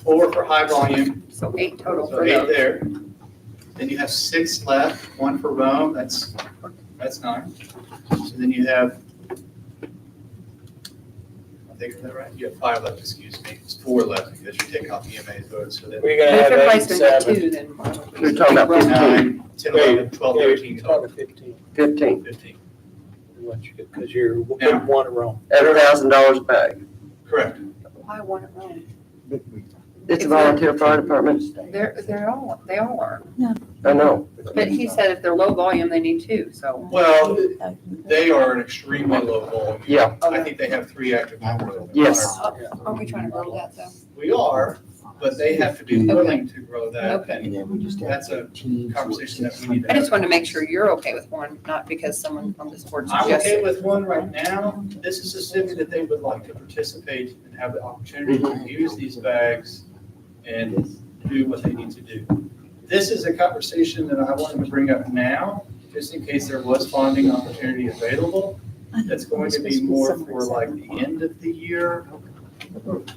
S4: 4 for high volume,
S3: So 8 total
S4: so
S3: for
S4: 8
S3: those.
S4: there. Then you have 6 left, 1 for Rome, that's That's 9. So then you have, I think, is that right? You have 5 left, excuse me. It's 4 left because you take off EMA's votes. So then
S1: We're
S3: But
S1: gonna
S3: if
S1: have
S3: everybody's
S1: 8
S3: gonna
S1: and
S3: get
S1: 7.
S3: 2, then why would we?
S6: You're talking about
S4: 9, 10, 11, 12, 13,
S1: You're talking 15,
S6: 15,
S4: 15.
S1: because you're putting one wrong.
S6: at $1,000 a bag.
S4: Correct.
S3: Why want it wrong?
S6: It's a volunteer fire department.
S3: They all are.
S6: I know.
S3: But he said if they're low volume, they need 2, so.
S4: Well, they are an extremely low volume.
S6: Yeah.
S4: I think they have 3 active members. in the
S6: Yes.
S4: fire.
S3: Are we trying to grow that though?
S4: We are, but they have to be willing to grow that.
S3: Okay.
S2: And then we just have
S4: That's a
S2: 15,
S4: conversation that we need to
S3: I
S4: have.
S3: just wanted to make sure you're okay with one, not because someone from this board
S4: I'm okay
S3: suggested.
S4: with one right now. This is assuming that they would like to participate and have the opportunity to use these bags and do what they need to do. This is a conversation that I wanted to bring up now, just in case there was funding opportunity available. That's going to be more for like the end of the year,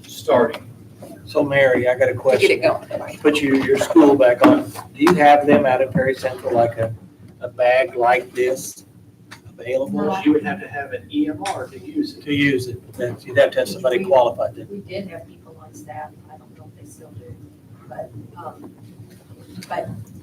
S4: starting.
S1: So Mary, I got a
S3: To get
S1: question.
S3: it going.
S1: Put your school back on. Do you have them out at Perry Central, like a bag like this available
S4: You would have to have an EMR to use it.
S1: to use it? Then you'd have to have somebody qualified to.
S11: We did have people on staff, I don't know if they still do, but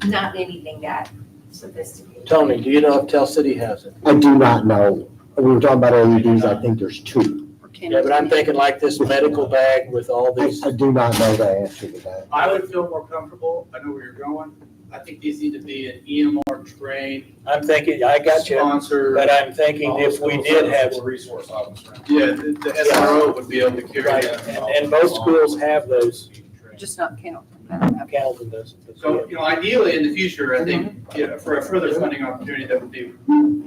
S11: not anything that sophisticated.
S1: Tony, do you know if Tell City has it?
S2: I do not know. We were talking about LEDs, I think there's 2.
S1: Yeah, but I'm thinking like this medical bag with all these.
S2: I do not know the answer to that.
S4: I would feel more comfortable. I know where you're going. I think these need to be an EMR trained,
S1: I'm thinking, I got you,
S4: sponsored.
S1: but I'm thinking if we did have,
S5: Resource officer.
S4: Yeah, the SRO would be able to carry
S1: right,
S4: that.
S1: and most schools have those.
S3: Just not count. I don't have-
S1: Calvin does.
S4: So, ideally, in the future, I think, for a further funding opportunity that would be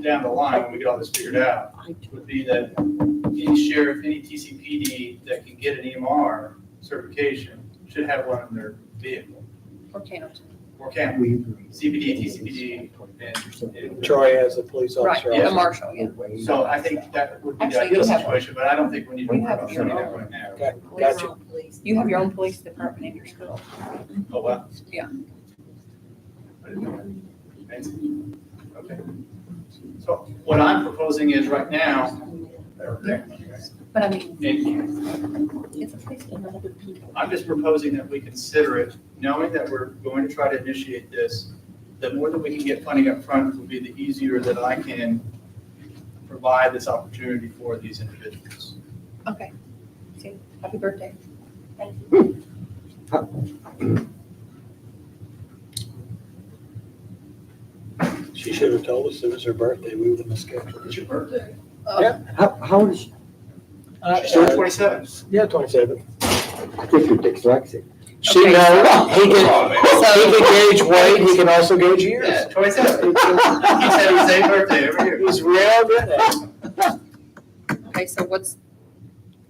S4: down the line, when we get all this figured out, would be that any sheriff, any TCPD that can get an EMR certification should have one in their vehicle.
S3: Or count.
S4: Or can,
S2: We agree.
S4: CPD, TCPD, and.
S1: Troy as a police
S3: Right,
S1: officer.
S3: a
S1: also.
S3: marshal, yeah.
S4: So I think that would be the
S3: Actually,
S4: ideal
S3: you have one.
S4: situation, but I don't think we need to
S3: We
S4: worry
S3: have
S4: about
S3: your
S4: funding that
S3: own.
S4: right now.
S1: Okay, gotcha.
S11: Police.
S3: You have your own police department in your school.
S4: Oh, wow.
S3: Yeah.
S4: I didn't know that. Amazing. Okay. So what I'm proposing is right now,
S3: But I mean,
S4: and
S3: it's a police department.
S4: I'm just proposing that we consider it, knowing that we're going to try to initiate this. The more that we can get funding up front will be the easier that I can provide this opportunity for these individuals.
S3: Okay. See, happy birthday.
S1: She should have told us it was her birthday. We would have scheduled
S4: It's
S1: it.
S4: your birthday.
S1: Yeah.
S2: How old is she?
S4: She's still 27.
S1: Yeah, 27.
S2: I think you're dyslexic.
S1: She
S3: Okay,
S1: knows, he can gauge weight, he can also gauge
S4: Yeah,
S1: years.
S4: 27. He's had his same birthday every year.
S1: He's real good at it.
S3: Okay, so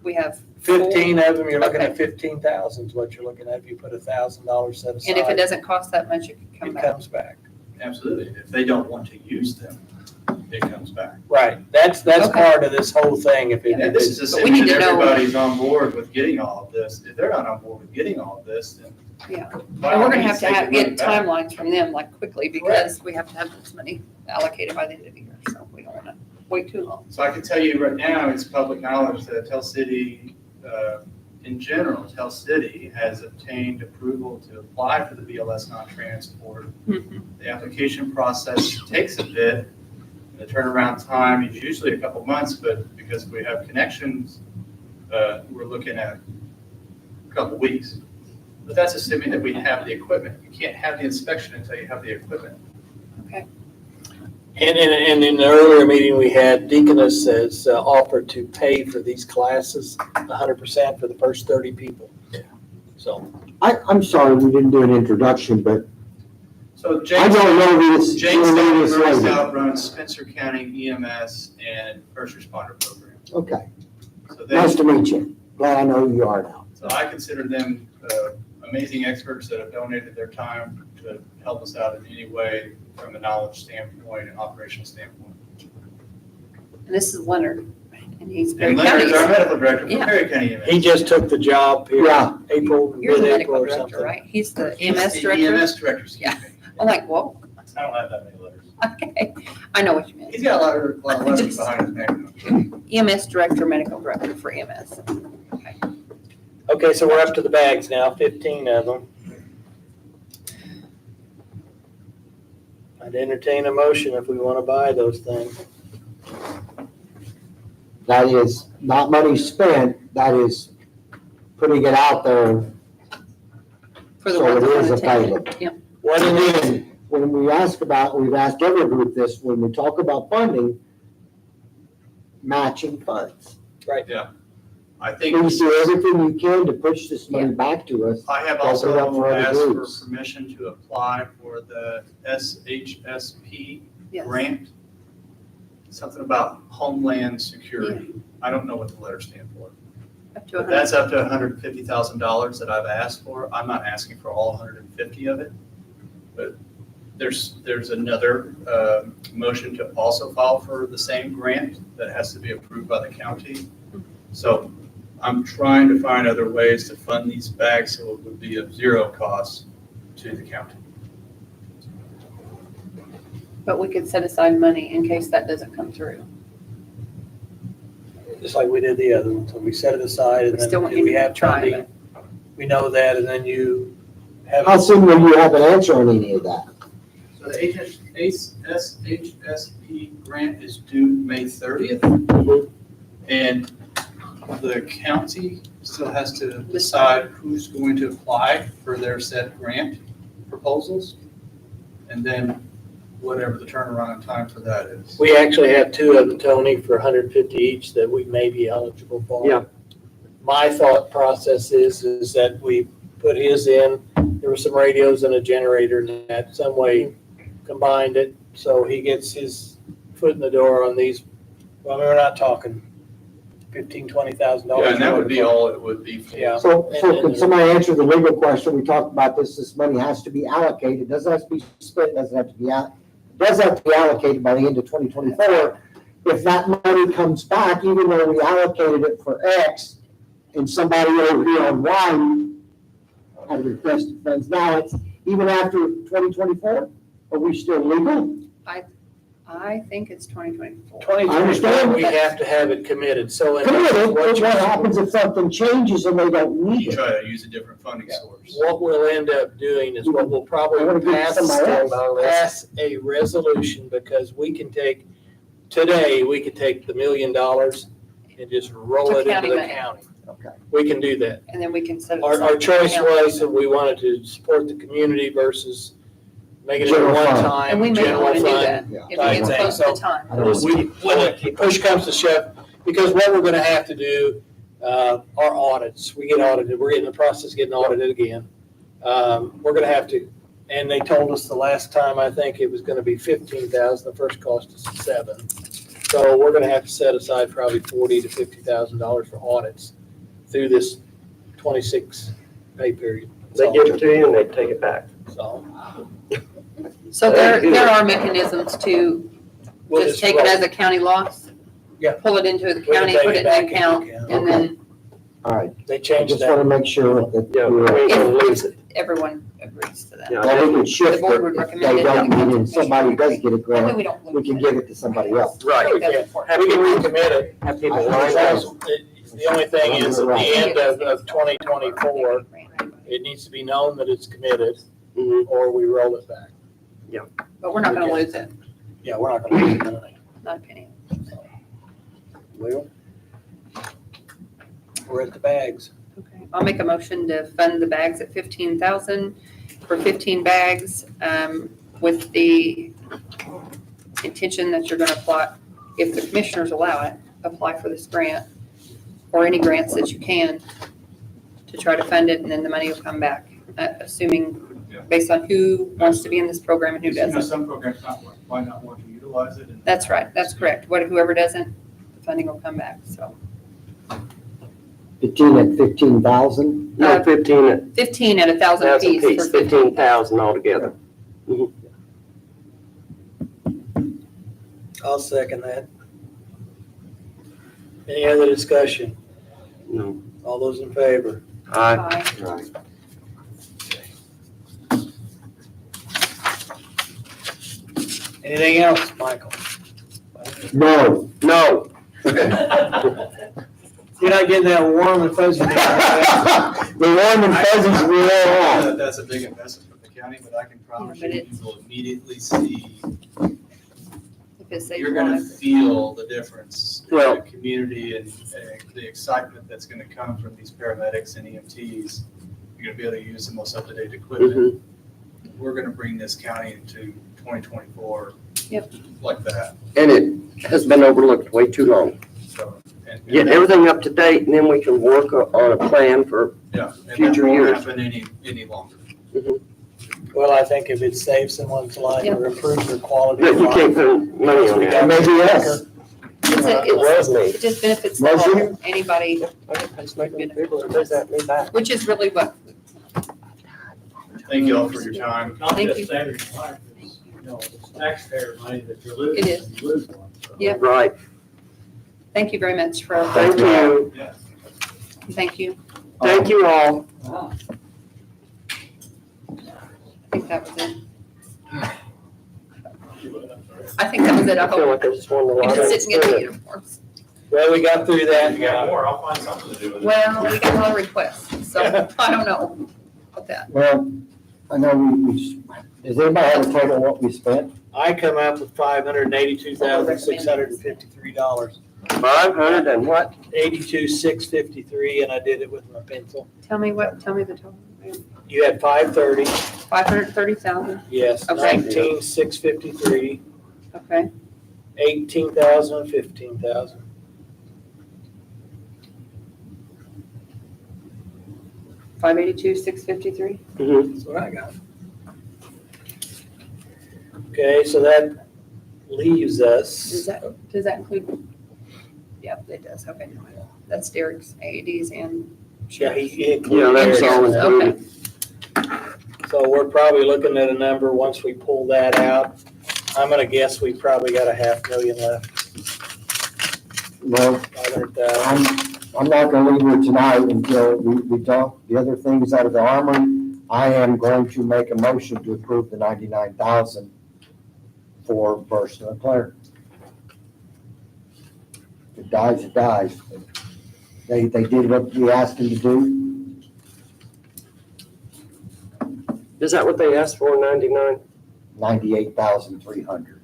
S3: we have
S1: 15 of them, you're looking at
S3: Okay.
S1: 15,000 is what you're looking at if you put $1,000 set aside.
S3: And if it doesn't cost that much, it can come
S1: It
S3: back.
S1: comes back.
S4: Absolutely. If they don't want to use them, it comes back.
S1: Right, that's
S3: Okay.
S1: part of this whole thing, if it.
S4: And this is
S3: But we need
S4: assuming that
S3: to know-
S4: everybody's on board with getting all of this. If they're not on board with getting all of this, then.
S3: Yeah.
S4: by
S3: And we're
S4: all
S3: gonna
S4: means,
S3: have to
S4: take the money
S3: get
S4: back.
S3: timelines from them like quickly because we have to have this money allocated by the end of the year. So we don't wanna wait too long.
S4: So I can tell you right now, it's public knowledge that Tell City, in general, Tell City has obtained approval to apply for the BLS non-transport. The application process takes a bit. The turnaround time is usually a couple months, but because we have connections, we're looking at a couple weeks. But that's assuming that we have the equipment. You can't have the inspection until you have the equipment.
S1: And in the earlier meeting we had, Deaconess has offered to pay for these classes 100% for the first 30 people. So,
S2: I'm sorry, we didn't do an introduction, but
S4: So
S2: I
S4: James,
S2: don't know who this,
S4: James
S2: who
S4: Murray
S2: this lady.
S4: South runs Spencer County EMS and first responder program.
S2: Okay,
S4: So
S2: nice
S4: they,
S2: to meet you. Glad I know who you are now.
S4: so I consider them amazing experts that have donated their time to help us out in any way from a knowledge standpoint and operational standpoint.
S3: And this is Leonard, and he's very
S4: And Leonard is our
S3: county.
S4: medical director for
S3: Yeah.
S4: Perry County EMS.
S1: he just took the job here,
S2: Yeah.
S1: April,
S3: You're the
S1: mid-April
S3: medical
S1: or
S3: director,
S1: something.
S3: right? He's the
S4: He's
S3: EMS
S4: the
S3: director?
S4: EMS director, excuse
S3: Yeah.
S4: me.
S3: I'm like, whoa.
S5: I don't have that many letters.
S3: Okay, I know what you meant.
S4: He's got a lot of letters behind his name.
S3: EMS director, medical director for EMS.
S1: Okay, so we're up to the bags now, 15 of them. I'd entertain a motion if we want to buy those things.
S2: That is not money spent, that is putting it out there.
S3: For the
S2: So
S3: ones
S2: it
S3: that
S2: is
S3: want to take
S2: available.
S3: it. Yep.
S1: What
S2: And
S1: it is,
S2: then, when we ask about, we've asked every group this, when we talk about funding, matching funds.
S4: I think
S2: Please do everything you can to push this money back to us.
S4: I have
S2: Open it up
S4: also
S2: for other
S4: asked for
S2: groups.
S4: permission to apply for the SHSP
S3: Yes.
S4: grant. Something about Homeland Security. I don't know what the letters stand for.
S3: Up to
S4: But
S3: 100.
S4: that's up to $150,000 that I've asked for. I'm not asking for all 150 of it. But there's another motion to also file for the same grant that has to be approved by the county. So I'm trying to find other ways to fund these bags so it would be of zero cost to the county.
S3: But we could set aside money in case that doesn't come through.
S1: just like we did the other one, so we set it aside and
S3: We still
S1: then
S3: want
S1: if
S3: you
S1: we
S3: to
S1: have
S3: try
S1: funding,
S3: it.
S1: we know that, and then you have.
S2: How soon will you have an answer on any of that?
S4: So the SHSP grant is due May 30th. And the county still has to decide who's going to apply for their said grant proposals. And then whatever the turnaround time for that is.
S1: We actually have two of them, Tony, for 150 each that we may be eligible for.
S6: Yeah.
S1: My thought process is that we put his in, there were some radios and a generator and that, some way combined it, so he gets his foot in the door on these. Well, I mean, we're not talking $15,000, $20,000.
S4: Yeah, and that would be all it would be for.
S1: Yeah.
S2: So can somebody answer the legal question? We talked about this money has to be allocated, doesn't have to be spent, doesn't have to be does have to be allocated by the end of 2024. If that money comes back, even though we allocated it for X, and somebody over here on Y had requested funds, now it's even after 2024, are we still legal?
S3: I think it's 2024.
S1: 2024, we have to have it committed, so.
S2: Committed, but what happens if something changes and they don't need
S4: You
S2: it?
S4: try to use a different funding source.
S1: What we'll end up doing is what we'll
S2: I
S1: probably
S2: wanna give
S1: pass,
S2: somebody else.
S1: pass a resolution, because we can take, today, we could take the $1 million and just roll
S3: To
S1: it into
S3: county
S1: the
S3: money.
S1: county.
S2: Okay.
S1: We can do that.
S3: And then we can set it
S1: Our
S3: aside.
S1: choice
S3: for the
S1: was that
S3: county.
S1: we wanted to support the community versus making it a
S2: General fund.
S3: And
S1: one-time
S3: we may
S1: general
S3: want to do
S1: fund.
S3: that
S2: Yeah.
S3: if
S1: Right,
S3: it gets
S1: right.
S3: close to the time.
S2: I don't want
S1: When push comes to shove, because what we're gonna have to do, our audits, we get audited, we're in the process of getting audited again. We're gonna have to, and they told us the last time, I think it was gonna be 15,000, the first cost is 7. So we're gonna have to set aside probably $40,000 to $50,000 for audits through this 26 pay period.
S6: They give it to you and they take it back.
S1: So.
S3: So there are mechanisms to
S1: we'll
S3: just take it
S1: roll.
S3: as a county loss.
S1: Yeah.
S3: Pull it into the
S1: We can
S3: county,
S1: take
S3: put it in
S1: back
S3: the account,
S1: into
S3: and then
S2: All right,
S1: They
S2: I
S1: changed
S2: just want
S1: that.
S2: to make sure that
S6: Yeah, we ain't gonna lose it.
S3: everyone agrees to that.
S6: Yeah.
S2: well, we can shift
S3: The board
S2: it
S3: would
S2: if
S3: recommend
S2: they
S3: it.
S2: don't need it and somebody does get a
S3: That way
S2: grant,
S3: we don't lose
S2: we can
S3: it.
S2: give it to somebody else.
S3: I
S6: Right.
S3: think that's
S1: Yeah.
S3: important.
S1: We can recommit it.
S6: Have people
S2: I-
S6: line
S1: As
S6: up.
S1: long as The only thing is, at the end of 2024, it needs to be known that it's committed,
S6: Mhm.
S1: or we roll it back.
S3: But we're not gonna lose it,
S1: Yeah, we're not gonna lose anything.
S3: not a penny.
S1: Well, we're at the bags.
S3: Okay, I'll make a motion to fund the bags at 15,000 for 15 bags, with the intention that you're gonna apply, if the commissioners allow it, apply for this grant, or any grants that you can, to try to fund it, and then the money will come back, assuming, based on who wants to be in this program and who
S4: You know,
S3: doesn't.
S4: some programs might not want to utilize it.
S3: That's right, that's correct. Whoever doesn't, the funding will come back, so.
S2: 15 at 15,000?
S6: No, 15 at
S3: 15 at 1,000
S6: 1,000
S3: apiece
S6: piece,
S3: for 15.
S6: 15,000 altogether.
S1: I'll second that. Any other discussion?
S6: No.
S1: All those in favor?
S6: Aye.
S3: Aye.
S2: Right.
S1: Anything else, Michael?
S2: No.
S6: No.
S1: You're not getting that warm and fuzzy.
S2: The warm and fuzzies we all have.
S4: That's a big investment for the county, but I can promise
S3: Yeah, but
S4: you, you will immediately see,
S3: If it's safe
S4: you're gonna
S3: water.
S4: feel the difference in
S6: Well-
S4: the community and the excitement that's gonna come from these paramedics and EMTs. You're gonna be able to use the most up-to-date equipment.
S6: Mhm.
S4: We're gonna bring this county into 2024.
S3: Yep.
S4: Like that,
S6: And it has been overlooked way too long.
S4: so. and
S6: Get
S4: that-
S6: everything up to date, and then we can work on a plan for,
S4: Yeah, and that
S6: future
S4: won't
S6: years.
S4: happen any longer.
S1: Well, I think if it saves someone's life or improves their quality
S6: that
S1: of
S6: you
S1: life.
S6: can't put money on that.
S2: Maybe yes.
S3: It just benefits the
S2: Was
S3: whole,
S2: you?
S3: anybody,
S6: I just make them bigger, or does that mean that?
S3: which is really what,
S4: Thank you all for your time.
S9: Not
S3: Thank
S9: just
S3: you.
S9: saving your life, it's, it's taxpayer money that you're losing.
S3: It is.
S9: when you lose one, so.
S3: Yep.
S6: Right,
S3: thank you very much for,
S6: thank you,
S3: thank you.
S6: thank you all.
S9: Wow.
S3: I think that was it. I think that was it. I
S6: I feel
S3: hope
S6: like I just won the
S3: we
S6: lottery.
S3: can sit and get the uniforms.
S1: Well, we got through that.
S5: You got more, I'll find something to do with it.
S3: Well, we got a lot of requests, so I don't know about that.
S2: Well, I know does anybody have a total of what we spent?
S1: I come up with $582,653.
S6: 500 and what?
S1: 82,653, and I did it with my pencil.
S3: Tell me the total.
S1: You had 530,
S3: 530,000,
S1: yes,
S3: Okay.
S1: 19,653,
S3: okay.
S1: 18,000, 15,000.
S3: $582,653.
S6: Mhm.
S1: That's what I got. Okay, so that leaves
S3: Does
S1: us,
S3: that include? Yep, it does, okay. That's Derek's AEDs and.
S1: yeah, he
S6: Yeah,
S1: included
S6: that's
S1: there.
S6: all
S3: Okay.
S6: included.
S1: So we're probably looking at a number, once we pull that out, I'm gonna guess we probably got a $500,000 left,
S2: Well,
S1: 500,000.
S2: I'm not gonna leave here tonight until we talk the other things out of the armory. I am going to make a motion to approve the 99,000 for Burson and Claire. If it dies, it dies. They did what we asked them to do.
S6: Is that what they asked for, 99?
S2: 98,300.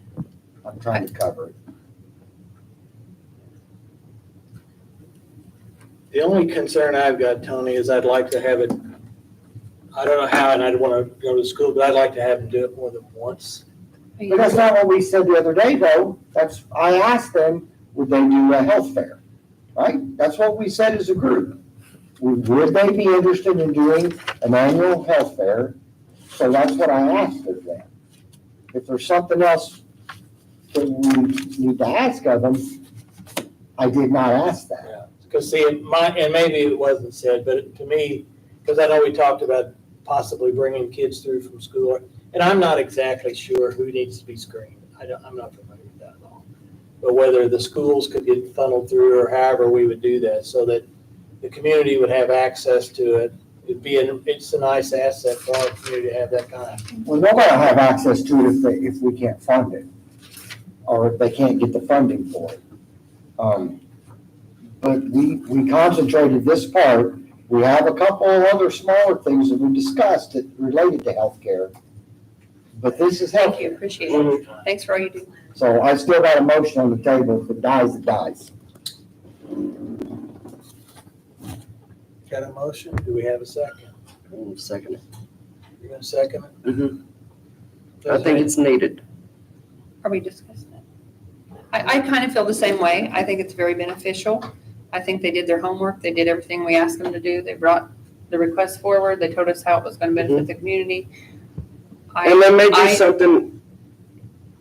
S2: I'm trying to cover it.
S1: The only concern I've got, Tony, is I'd like to have it, I don't know how, and I'd wanna go to school, but I'd like to have them do it more than once.
S2: But that's not what we said the other day, though. I asked them, would they do a health fair? Right? That's what we said as a group. Would they be interested in doing an annual health fair? So that's what I asked of them. If there's something else that we need to ask of them, I did not ask that.
S1: Because see, and maybe it wasn't said, but to me, because I know we talked about possibly bringing kids through from school, and I'm not exactly sure who needs to be screened. I'm not familiar with that at all. But whether the schools could get funneled through or however we would do that so that the community would have access to it. It's a nice asset for our community to have that kind of.
S2: Well, nobody will have access to it if we can't fund it, or if they can't get the funding for it. But we concentrated this part. We have a couple of other smaller things that we discussed that related to healthcare. But this is
S3: Thank you,
S2: healthcare.
S3: appreciate it. Thanks for all you do.
S2: So I still got a motion on the table. If it dies, it dies.
S1: Got a motion? Do we have a second?
S6: Second.
S1: You're gonna second it?
S6: Mhm. I think it's needed.
S3: Are we discussing it? I kind of feel the same way. I think it's very beneficial. I think they did their homework. They did everything we asked them to do. They brought the request forward. They told us how it was going to benefit the community.
S6: And they may do
S3: I-
S6: something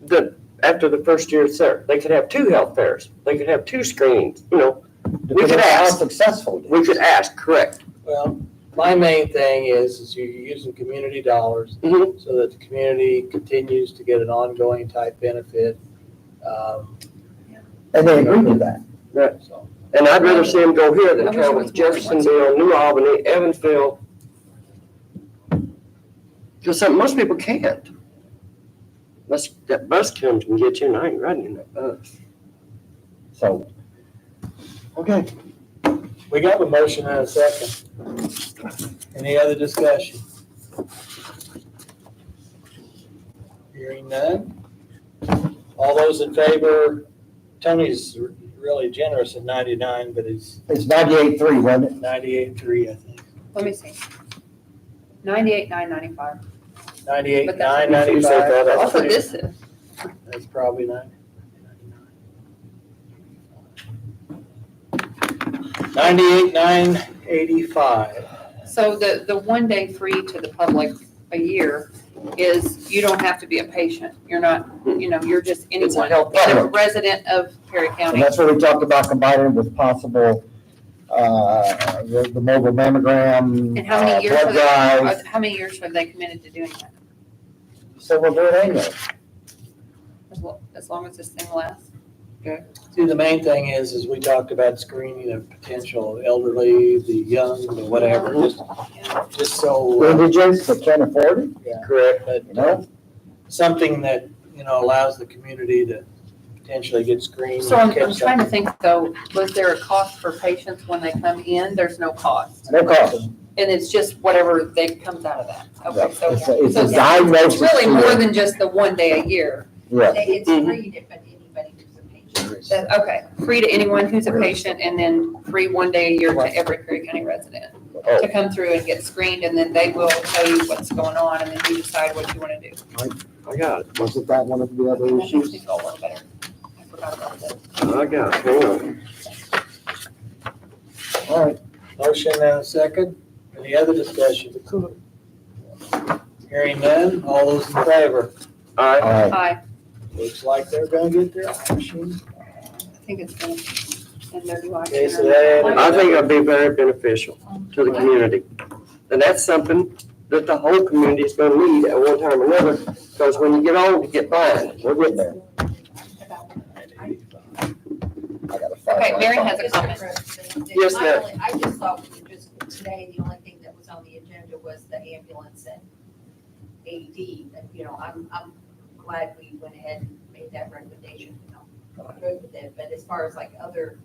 S6: that, after the first year it's there, they could have 2 health fairs. They could have 2 screenings, We could
S2: Depending on how
S6: ask.
S2: successful it is.
S6: We could ask, correct.
S1: Well, my main thing is you're using community dollars
S6: Mhm.
S1: so that the community continues to get an ongoing type benefit.
S2: And they agreed to that.
S1: So,
S6: And I'd rather see them go here
S3: I
S6: than
S3: wish it
S6: travel
S3: was
S6: to
S3: more than once.
S6: Jeffersonville, New Albany, That bus comes and gets you, and I ain't riding in that bus.
S2: So, okay.
S1: We got a motion and a second. Any other discussion? Hearing none. All those in favor, Tony's really generous at 99, but it's
S2: It's 98.3, wasn't it?
S1: 98.3, I think.
S3: Let me see. 98,995.
S1: 98,
S3: But that's-
S1: 995.
S3: That's what this is.
S1: That's probably 90. 98, 985.
S3: So the 1 day free to the public a year is, you don't have to be a patient. You're not, you're just
S6: It's a
S3: anyone,
S6: health
S3: any
S2: product.
S3: resident of Perry
S2: And
S3: County.
S2: that's what we talked about combining with possible, the mobile mammogram,
S3: And how many years
S2: blood
S3: are
S2: drive.
S3: they, how many years have they committed to doing that?
S2: So we'll do it annually.
S3: As long as this thing lasts?
S1: See, the main thing is we talked about screening of potential elderly, the young, the whatever, just so,
S2: Indigents that can't afford it,
S1: yeah,
S6: Correct.
S1: but,
S2: you know?
S1: something that, allows the community to potentially get screened.
S3: So I'm
S1: catch
S3: trying to
S1: something.
S3: think though, was there a cost for patients when they come in? There's no cost.
S2: No cost.
S3: And it's just whatever comes out of that. Okay, so
S2: It's
S3: so
S2: a diagnosis.
S3: it's really
S2: to
S3: more
S2: the-
S3: than just the 1 day a year.
S2: Yeah.
S11: It's free to anybody who's a patient.
S3: Okay, free to anyone who's a patient, and then free 1 day a year to every Perry County resident to come through and get screened, and then they will tell you what's going on, and then you decide what you want to do.
S6: I got it.
S2: Wasn't that one of the other
S3: That makes
S2: issues?
S3: me feel a little better. I forgot about that.
S6: I got it. Hang on.
S2: All right.
S1: Motion and a second. Any other discussion? Hearing none, all those in favor?
S6: All right.
S2: All right.
S3: Hi,
S1: Looks like they're gonna get their option.
S3: I think it's gonna, and their new
S1: Okay, so
S3: option.
S1: that-
S6: I think it'll be very beneficial to the community. And that's something that the whole community is gonna need at one time or another, because when you get old, you get blind.
S2: We're getting there. I got a five.
S3: Okay, Mary has a
S11: Mr.
S3: comment.
S11: President,
S6: Yes, ma'am.
S11: I just thought we just, today, the only thing that was on the agenda was the ambulance and AED. I'm glad we went ahead and made that recommendation, I'm good with it. But as far as like other,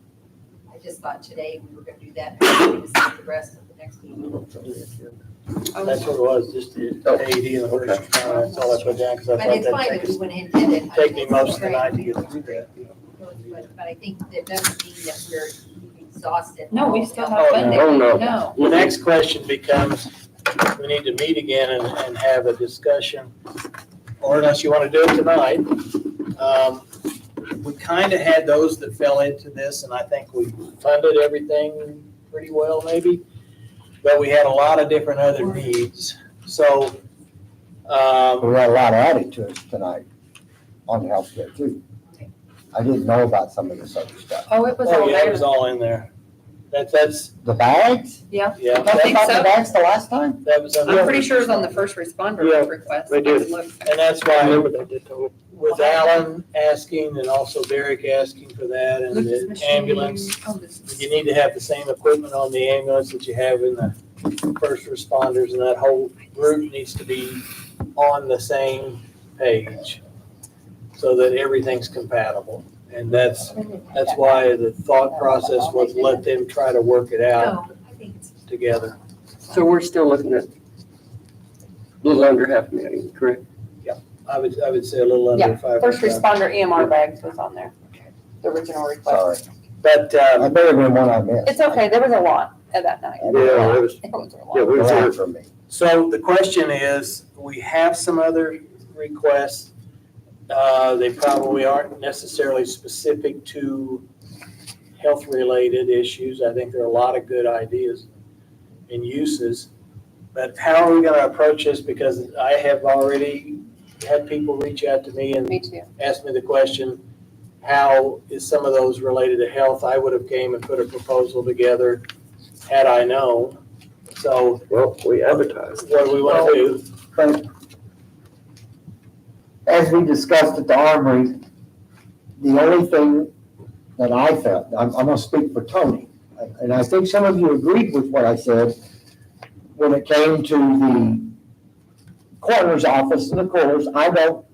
S11: I just thought today we were gonna do that, and we the rest of the next meeting.
S1: That's what it was, just the AED and the first responder, that's all I put down, because I
S11: But
S1: thought
S11: it's fine
S1: that'd
S11: that we went ahead and did it.
S1: take me most of the night to get through that.
S11: But I think that doesn't mean that we're exhausted.
S3: No, we still
S1: Oh,
S3: have funding.
S6: no, no.
S3: No.
S1: The next question becomes, we need to meet again and have a discussion, or unless you want to do it tonight. We kind of had those that fell into this, and I think we funded everything pretty well, maybe. But we had a lot of different other needs, so,
S2: We had a lot added to us tonight on the healthcare too. I didn't know about some of this other stuff.
S3: Oh, it was
S1: oh
S3: all
S1: yeah, it
S3: there.
S1: was all in there. That's,
S2: The bags?
S1: yeah,
S3: I think
S2: About the
S3: so.
S2: bags the last time?
S1: that was.
S3: I'm pretty sure it's on the first responder
S6: Yeah,
S3: request.
S6: they did.
S3: Look.
S1: And that's
S6: I
S1: why,
S6: remember they did tell me.
S1: with Alan asking and also Derek asking for that and
S3: Lucas
S1: the
S3: machine.
S1: ambulance,
S3: Oh, this is-
S1: you need to have the same equipment on the ambulance that you have in the first responders, and that whole group needs to be on the same page so that everything's compatible. And that's why the thought process was let them try to work it out
S11: No, I think it's.
S1: together.
S6: So we're still looking at a little under $500,000, correct?
S1: I would say a little under
S3: Yeah,
S1: 500.
S3: first responder EMR bags was on there, the original request.
S2: Sorry.
S1: But,
S2: I may have been one I missed.
S3: It's okay, there was a lot at that night.
S6: Yeah, it was,
S3: It was a
S6: yeah,
S3: lot.
S6: we
S2: A
S6: was
S2: lot
S6: there.
S2: for me.
S1: so the question is, we have some other requests. They probably aren't necessarily specific to health-related issues. I think there are a lot of good ideas and uses. But how are we gonna approach this? Because I have already had people reach out to me and
S3: Me too.
S1: ask me the question, how is some of those related to health? I would have came and put a proposal together had I known. So
S6: Well, we advertised.
S1: what do we want to do?
S2: But as we discussed at the Armory, the only thing that I felt, I'm gonna speak for Tony, and I think some of you agreed with what I said when it came to the coroner's office and the coolers. I don't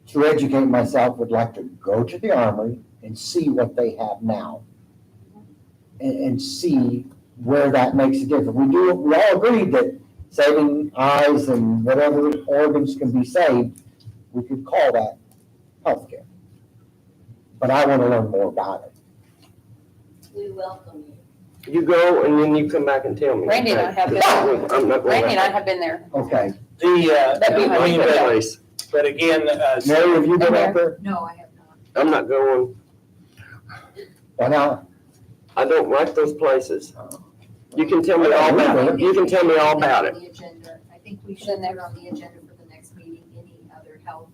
S2: to educate myself, would like to go to the Armory and see what they have now. And see where that makes a difference. We all agreed that saving eyes and whatever organs can be saved, we could call that healthcare. But I want to learn more about it.
S11: We welcome you.
S6: You go and then you come back and tell me.
S3: Randy and I have been,
S6: I'm not going
S3: Randy and I
S6: back.
S3: have been there.
S2: Okay.
S3: That'd be
S1: I
S3: my
S1: mean,
S3: favorite
S6: Place.
S1: but again,
S2: Mary, have you been out there?
S11: No, I have not.
S6: I'm not going.
S2: Why not?
S6: I don't like those places. You can tell me all about it. You can tell me all about it.
S11: The agenda. I think we should put on the agenda for the next meeting, any other health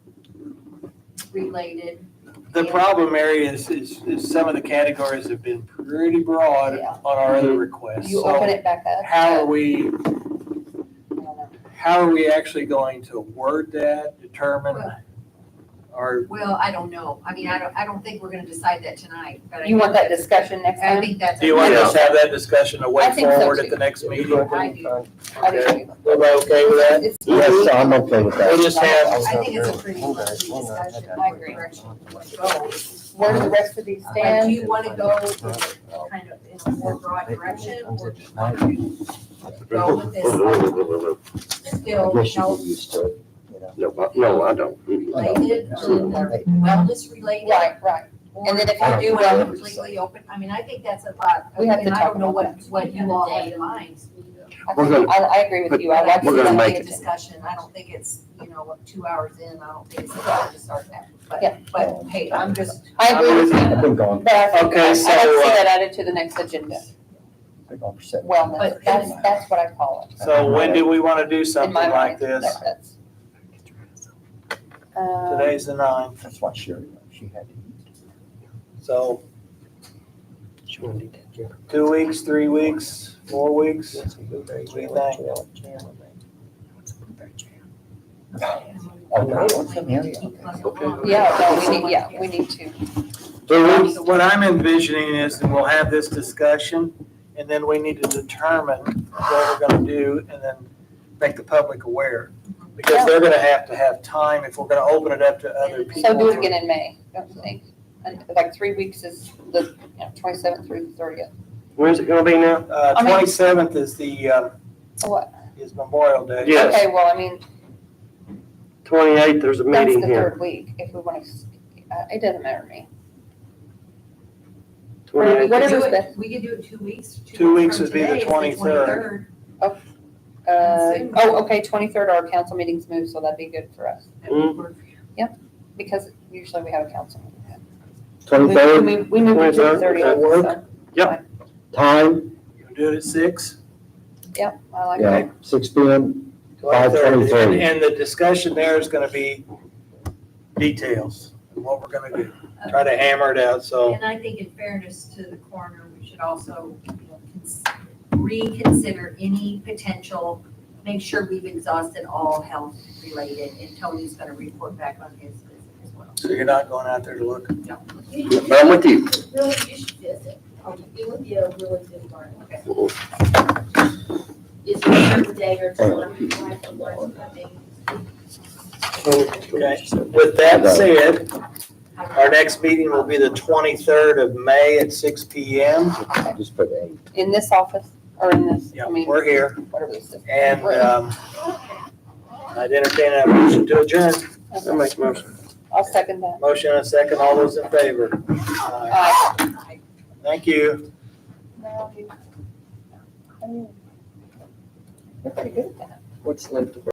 S11: related.
S1: the problem area is some of the categories have been pretty broad
S3: Yeah.
S1: on our other requests.
S3: You
S1: So
S3: open it back up.
S1: how are we,
S3: I don't know.
S1: how are we actually going to word that, determine, or,
S11: Well, I don't know. I mean, I don't think we're gonna decide that tonight, but I.
S3: You want that discussion next
S11: I
S3: time?
S11: think that's.
S1: do you want us to have that discussion a way
S3: I think so,
S1: forward
S3: too.
S1: at the next meeting?
S11: I do.
S3: I do
S1: Okay.
S3: too.
S1: Everybody okay with that?
S3: It's-
S2: Yes, I'm okay with that.
S1: We'll just have,
S11: I think it's a pretty lengthy discussion.
S3: I agree.
S11: Direction we want to go.
S3: Where do the rest of these
S11: But do
S3: stand?
S11: you want to go kind of in a more broad direction, or do you want to go with this still
S2: I guess you
S11: health
S2: get used to it, you know.
S6: No, I don't.
S11: related, wellness related?
S3: Right. And then if
S11: Or
S3: you
S11: do
S3: do
S11: you want
S3: well,
S11: to completely open? I mean, I think that's a lot.
S3: We have to
S11: And I
S3: talk
S11: don't know
S3: about
S11: what you all have in mind.
S3: I agree with you. I like
S6: We're
S3: to
S6: gonna
S3: see
S6: make
S3: the
S6: it.
S3: agenda.
S11: Discussion, I don't think it's, 2 hours in, I don't think it's time to start that.
S3: Yeah.
S11: But hey, I'm just,
S3: I agree with you,
S2: I've been going,
S3: but I think,
S1: Okay,
S3: I'd like to
S1: so,
S3: see that added to the next agenda.
S2: been going for 7.
S3: Wellness,
S11: But-
S3: that's what I call it.
S1: so when do we want to do
S3: In
S1: something
S3: my
S1: like
S3: mind,
S1: this?
S3: that's.
S1: Today's the 9th,
S2: That's why she had to.
S1: so 2 weeks, 3 weeks, 4 weeks? What do you think?
S3: We need to.
S1: What I'm envisioning is that we'll have this discussion, and then we need to determine what we're gonna do, and then make the public aware. Because they're gonna have time, if we're gonna open it up to other people.
S3: So do it again in May, don't you think? And like 3 weeks is the 27th through the 30th.
S6: When's it gonna be now?
S3: I mean-
S1: 27th is
S3: What?
S1: is Memorial Day.
S6: Yes.
S3: Okay, well, I mean,
S6: 28th, there's a
S3: that's
S6: meeting
S3: the
S6: here.
S3: third week, if we want to, it doesn't matter to me.
S6: 28th.
S3: Whatever's best.
S11: we could do it 2 weeks.
S1: 2 weeks
S11: from
S1: would be the
S11: today, it's
S1: 23rd.
S3: Okay, 23rd, our council meetings move, so that'd be good for us,
S6: Mhm.
S3: because usually we have a council meeting.
S2: 23rd,
S3: We move to
S6: 23rd,
S3: 30th,
S2: that'll work.
S3: so,
S2: time,
S1: You can do it at 6?
S3: yeah, I like
S2: yeah,
S3: that.
S2: 6 p.m.
S1: 23rd.
S2: 5:23.
S1: And the discussion there is gonna be details, and what we're gonna do. Try to hammer it out, so.
S11: And I think in fairness to the coroner, we should also, reconsider any potential, make sure we've exhausted all health related, and Tony's gonna report back on his visit as well.
S1: So you're not going out there to look?
S6: I'm with you.
S11: Really, you should visit. It would be a really good one. Okay. Is there a certain day or time you like to learn something?
S1: Okay. With that said, our next meeting will be the 23rd of May at 6 PM.
S2: Just put 8.
S3: In this office, or in this,
S1: Yeah,
S3: I mean,
S1: we're here.
S3: whatever this is.
S1: And I'd entertain a motion to adjourn.
S6: I'll make a motion.
S3: I'll second that.
S1: Motion and a second. All those in favor? Aye. Thank you.
S3: You're pretty good at that.
S6: What's left of